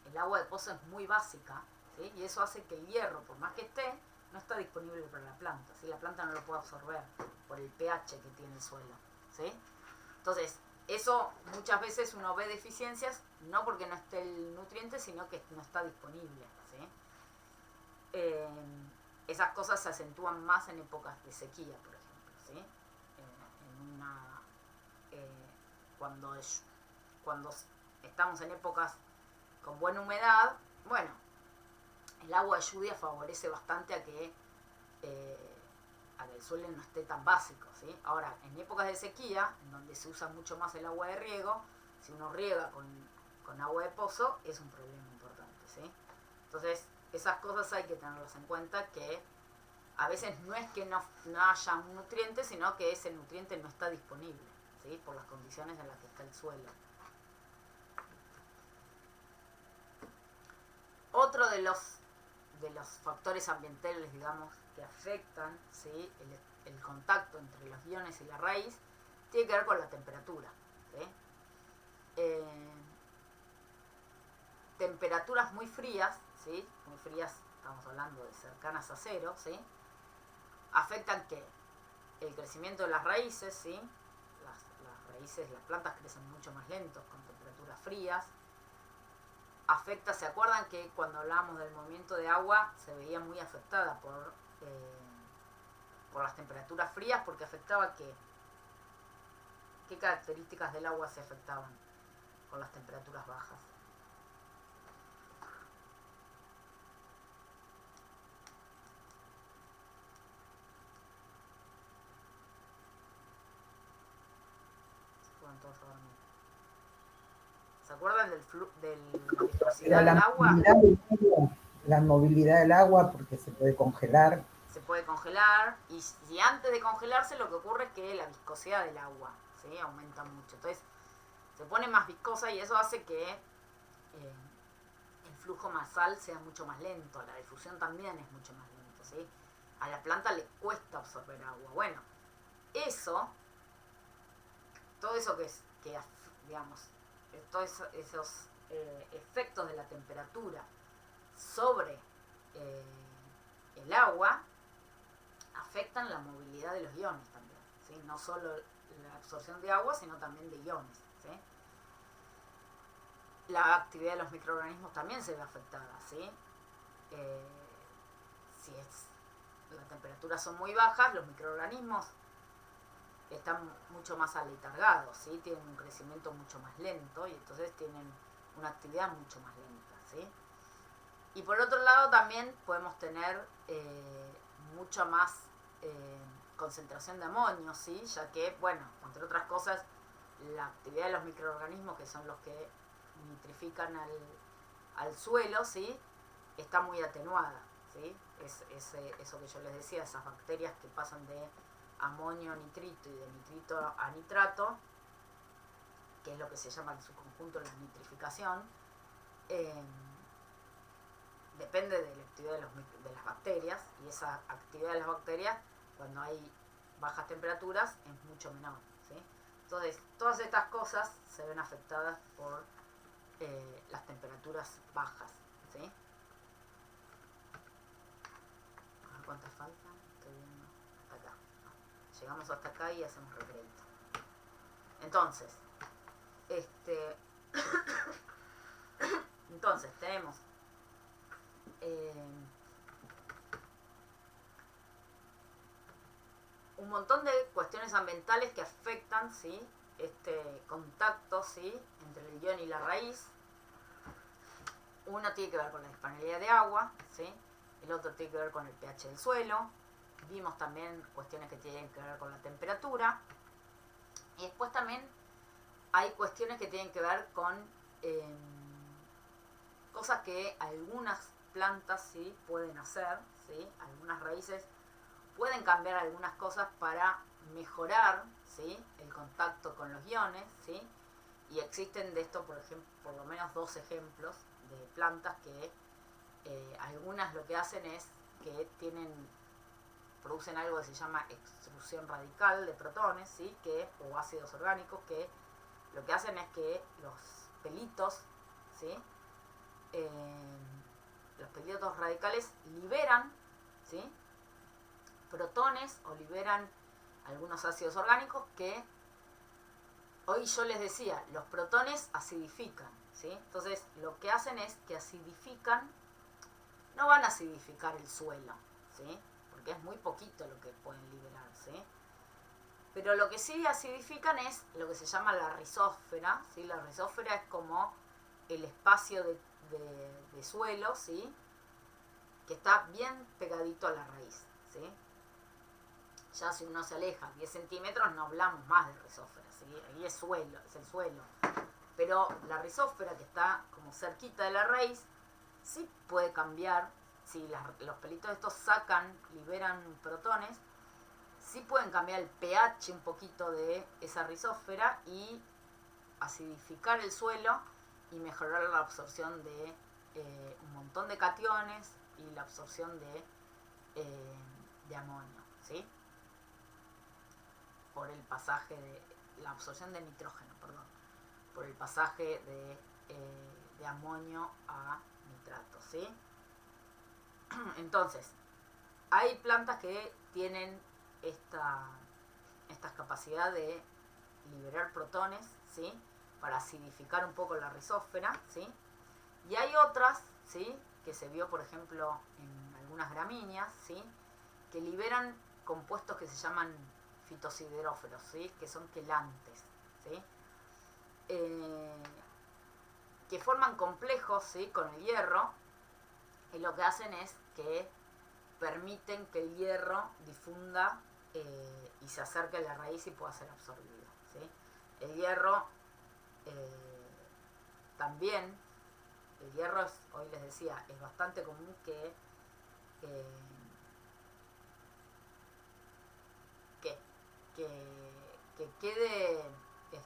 es muy básica, ¿sí? Y eso hace que el hierro, por más que esté, no está disponible para la planta, ¿sí? La planta no lo puede absorber por el pH que tiene el suelo, ¿sí? Entonces, eso muchas veces uno ve deficiencias, no porque no esté el nutriente, sino que no está disponible, ¿sí? Esas cosas se acentúan más en épocas de sequía, por ejemplo, ¿sí? Cuando estamos en épocas con buena humedad, bueno, el agua de lluvia favorece bastante a que el suelo no esté tan básico, ¿sí? Ahora, en épocas de sequía, en donde se usa mucho más el agua de riego, si uno riega con agua de pozo, es un problema importante, ¿sí? Entonces, esas cosas hay que tenerlas en cuenta, que a veces no es que no haya un nutriente, sino que ese nutriente no está disponible, ¿sí? Por las condiciones en las que está el suelo. Otro de los factores ambientales, digamos, que afectan, ¿sí?, el contacto entre los iones y la raíz, tiene que ver con la temperatura, ¿sí? Temperaturas muy frías, ¿sí? Muy frías, estamos hablando de cercanas a cero, ¿sí? Afectan que el crecimiento de las raíces, ¿sí? Las raíces, las plantas crecen mucho más lentos con temperaturas frías. Afecta, ¿se acuerdan que cuando hablábamos del movimiento de agua se veía muy afectada por las temperaturas frías? Porque afectaba ¿qué características del agua se afectaban con las temperaturas bajas? Todos a dormir. ¿Se acuerdan de la viscosidad del agua? La movilidad del agua, porque se puede congelar. Se puede congelar, y antes de congelarse lo que ocurre es que la viscosidad del agua, ¿sí?, aumenta mucho. Entonces se pone más viscosa y eso hace que el flujo masal sea mucho más lento. La difusión también es mucho más lento, ¿sí? A la planta le cuesta absorber agua. Bueno, todo eso digamos, todos esos efectos de la temperatura sobre el agua afectan la movilidad de los iones también, ¿sí? No solo la absorción de agua, sino también de iones, ¿sí? La actividad de los microorganismos también se ve afectada, ¿sí? Si las temperaturas son muy bajas, los microorganismos están mucho más aletargados, ¿sí? Tienen un crecimiento mucho más lento y entonces tienen una actividad mucho más lenta, ¿sí? Y por otro lado también podemos tener mucha más concentración de amonio, ¿sí? Ya que, bueno, entre otras cosas, la actividad de los microorganismos, que son los que nitrifican al suelo, ¿sí?, está muy atenuada, ¿sí? Eso que yo les decía, esas bacterias que pasan de amonio a nitrito y de nitrito a nitrato, que es lo que se llama en su conjunto la nitrificación, depende de la actividad de las bacterias, y esa actividad de las bacterias, cuando hay bajas temperaturas, es mucho menor, ¿sí? Entonces, todas estas cosas se ven afectadas por las temperaturas bajas, ¿sí? A ver cuántas faltan. Estoy viendo hasta acá. No. Llegamos hasta acá y hacemos recrédito. Entonces, entonces tenemos un montón de cuestiones ambientales que afectan, ¿sí?, este contacto, ¿sí?, entre el ion y la raíz. Uno tiene que ver con la disponibilidad de agua, ¿sí?, el otro tiene que ver con el pH del suelo. Vimos también cuestiones que tienen que ver con la temperatura. Y después también hay cuestiones que tienen que ver con cosas que algunas plantas, ¿sí?, pueden hacer, ¿sí?, algunas raíces pueden cambiar algunas cosas para mejorar, ¿sí?, el contacto con los iones, ¿sí? Y existen de esto, por ejemplo, por lo menos 2 ejemplos de plantas que algunas lo que hacen es que producen algo que se llama extrusión radical de protones, ¿sí?, o ácidos orgánicos, que lo que hacen es que los pelitos, ¿sí?, los pelitos radicales liberan, ¿sí?, protones o liberan algunos ácidos orgánicos que, hoy yo les decía, los protones acidifican, ¿sí? Entonces lo que hacen es que acidifican, no van a acidificar el suelo, ¿sí?, porque es muy poquito lo que pueden liberar, ¿sí? Pero lo que sí acidifican es lo que se llama la rizósfera, ¿sí? La rizósfera es como el espacio de suelo, ¿sí?, que está bien pegadito a la raíz, ¿sí? Ya si uno se aleja 10 centímetros no hablamos más de rizósfera, ¿sí? Ahí es el suelo. Pero la rizósfera, que está como cerquita de la raíz, sí puede cambiar, si los pelitos estos liberan protones, sí pueden cambiar el pH un poquito de esa rizósfera y acidificar el suelo y mejorar la absorción de un montón de cationes y la absorción de amonio, ¿sí? Por el pasaje la absorción de nitrógeno, perdón, por el pasaje de amonio a nitrato, ¿sí? Entonces, hay plantas que tienen esta capacidad de liberar protones, ¿sí? Para acidificar un poco la rizósfera, ¿sí? Y hay otras, ¿sí? Que se vio, por ejemplo, en algunas gramíneas, ¿sí? Que liberan compuestos que se llaman fitosideróferos, ¿sí? Que son quelantes, ¿sí? Que forman complejos, ¿sí? Con el hierro, y lo que hacen es que permiten que el hierro difunda y se acerque a la raíz y pueda ser absorbido, ¿sí? El hierro también, hoy les decía, es bastante común que quede que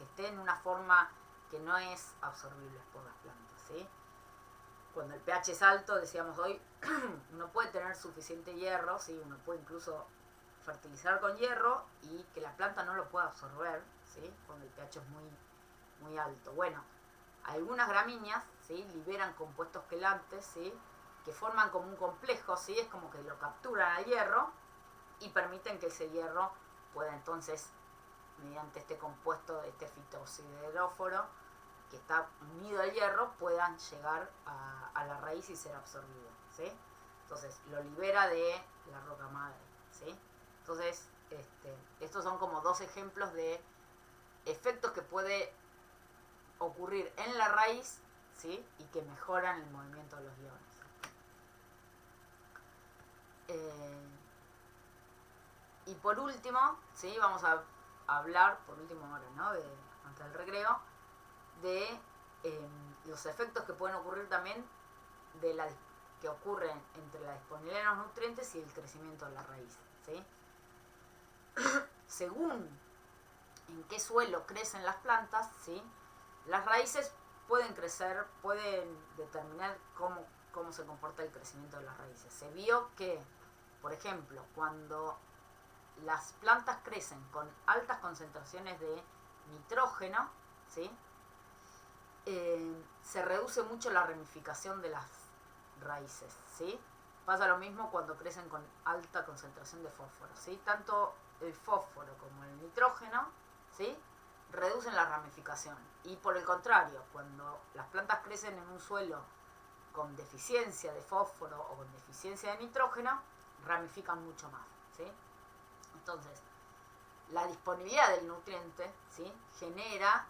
esté en una forma que no es absorbible por las plantas, ¿sí? Cuando el pH es alto, decíamos hoy, uno puede tener suficiente hierro, ¿sí? Uno puede incluso fertilizar con hierro y que la planta no lo pueda absorber, ¿sí? Cuando el pH es muy, muy alto. Bueno, algunas gramíneas, ¿sí? Liberan compuestos quelantes, ¿sí? Que forman como un complejo, ¿sí? Es como que lo capturan al hierro y permiten que ese hierro pueda entonces, mediante este compuesto, este fitosideróforo, que está unido al hierro, puedan llegar a la raíz y ser absorbido, ¿sí? Entonces, lo libera de la roca madre, ¿sí? Entonces, estos son como dos ejemplos de efectos que puede ocurrir en la raíz, ¿sí? Y que mejoran el movimiento de los iones. Y por último, ¿sí? Vamos a hablar, por último ahora, ¿no? Antes del recreo, de los efectos que pueden ocurrir también que ocurren entre la disponibilidad de los nutrientes y el crecimiento de la raíz, ¿sí? Según en qué suelo crecen las plantas, ¿sí? Las raíces pueden determinar cómo se comporta el crecimiento de las raíces. Se vio que, por ejemplo, cuando las plantas crecen con altas concentraciones de nitrógeno, ¿sí? Se reduce mucho la ramificación de las raíces, ¿sí? Pasa lo mismo cuando crecen con alta concentración de fósforo, ¿sí? Tanto el fósforo como el nitrógeno, ¿sí? Reducen la ramificación. Y por el contrario, cuando las plantas crecen en un suelo con deficiencia de fósforo o con deficiencia de nitrógeno, ramifican mucho más, ¿sí? Entonces, la disponibilidad del nutriente, ¿sí? Genera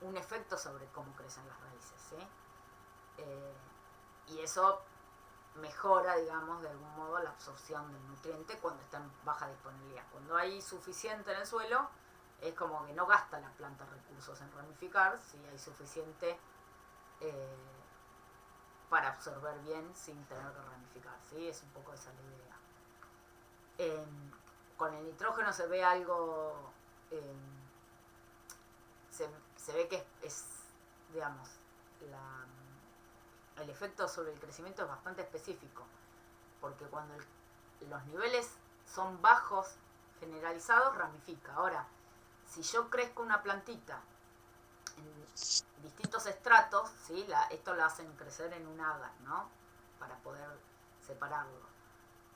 un efecto sobre cómo crecen las raíces, ¿sí? Y eso mejora, digamos, de algún modo la absorción del nutriente cuando está en baja disponibilidad. Cuando hay suficiente en el suelo, es como que no gasta la planta recursos en ramificar, si hay suficiente para absorber bien sin tener que ramificar, ¿sí? Es un poco esa la idea. Con el nitrógeno se ve algo, se ve que digamos, el efecto sobre el crecimiento es bastante específico, porque cuando los niveles son bajos, generalizados, ramifica. Ahora, si yo crezco una plantita en distintos estratos, ¿sí? Esto lo hacen crecer en un agar, ¿no? Para poder separarlo.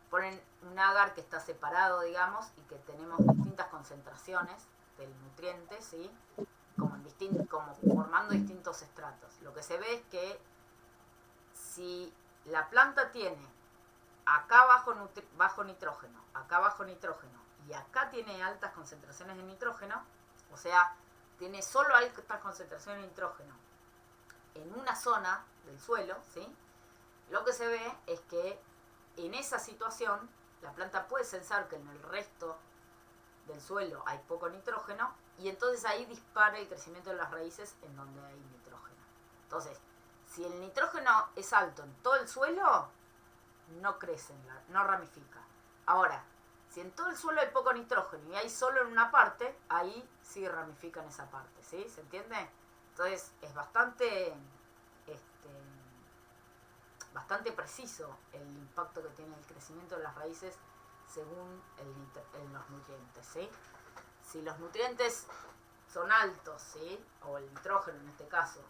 Ponen un agar que está separado, digamos, y que tenemos distintas concentraciones del nutriente, ¿sí? Como formando distintos estratos. Lo que se ve es que si la planta tiene acá bajo nitrógeno, acá bajo nitrógeno y acá tiene altas concentraciones de nitrógeno, o sea, tiene solo altas concentraciones de nitrógeno en una zona del suelo, ¿sí? Lo que se ve es que en esa situación la planta puede pensar que en el resto del suelo hay poco nitrógeno y entonces ahí dispara el crecimiento de las raíces en donde hay nitrógeno. Entonces, si el nitrógeno es alto en todo el suelo, no crece, no ramifica. Ahora, si en todo el suelo hay poco nitrógeno y hay solo en una parte, ahí sí ramifica en esa parte, ¿sí? ¿Se entiende? Entonces, es bastante preciso el impacto que tiene el crecimiento de las raíces según los nutrientes, ¿sí? Si los nutrientes son altos, ¿sí? O el nitrógeno en este caso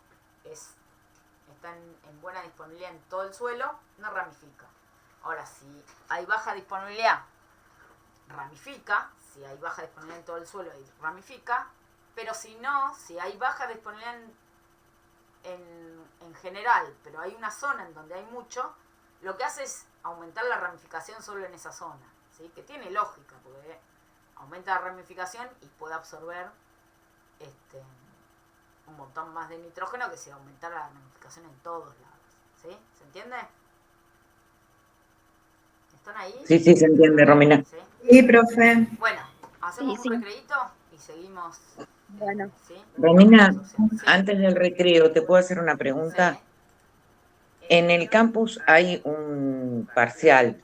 está en buena disponibilidad en todo el suelo, no ramifica. Ahora, si hay baja disponibilidad, ramifica. Si hay baja disponibilidad en todo el suelo, ramifica. Pero si no, si hay baja disponibilidad en general, pero hay una zona en donde hay mucho, lo que hace es aumentar la ramificación solo en esa zona, ¿sí? Que tiene lógica, porque aumenta la ramificación y puede absorber un montón más de nitrógeno que si aumentara la ramificación en todos lados, ¿sí? ¿Se entiende? ¿Están ahí? Sí, sí, se entiende, Romina. ¿Sí? Sí, profe. Bueno, hacemos un recreíto y seguimos. Bueno. ¿Sí? Romina, Sí. antes del recreo, ¿te puedo hacer una pregunta? Sí. En el campus hay un parcial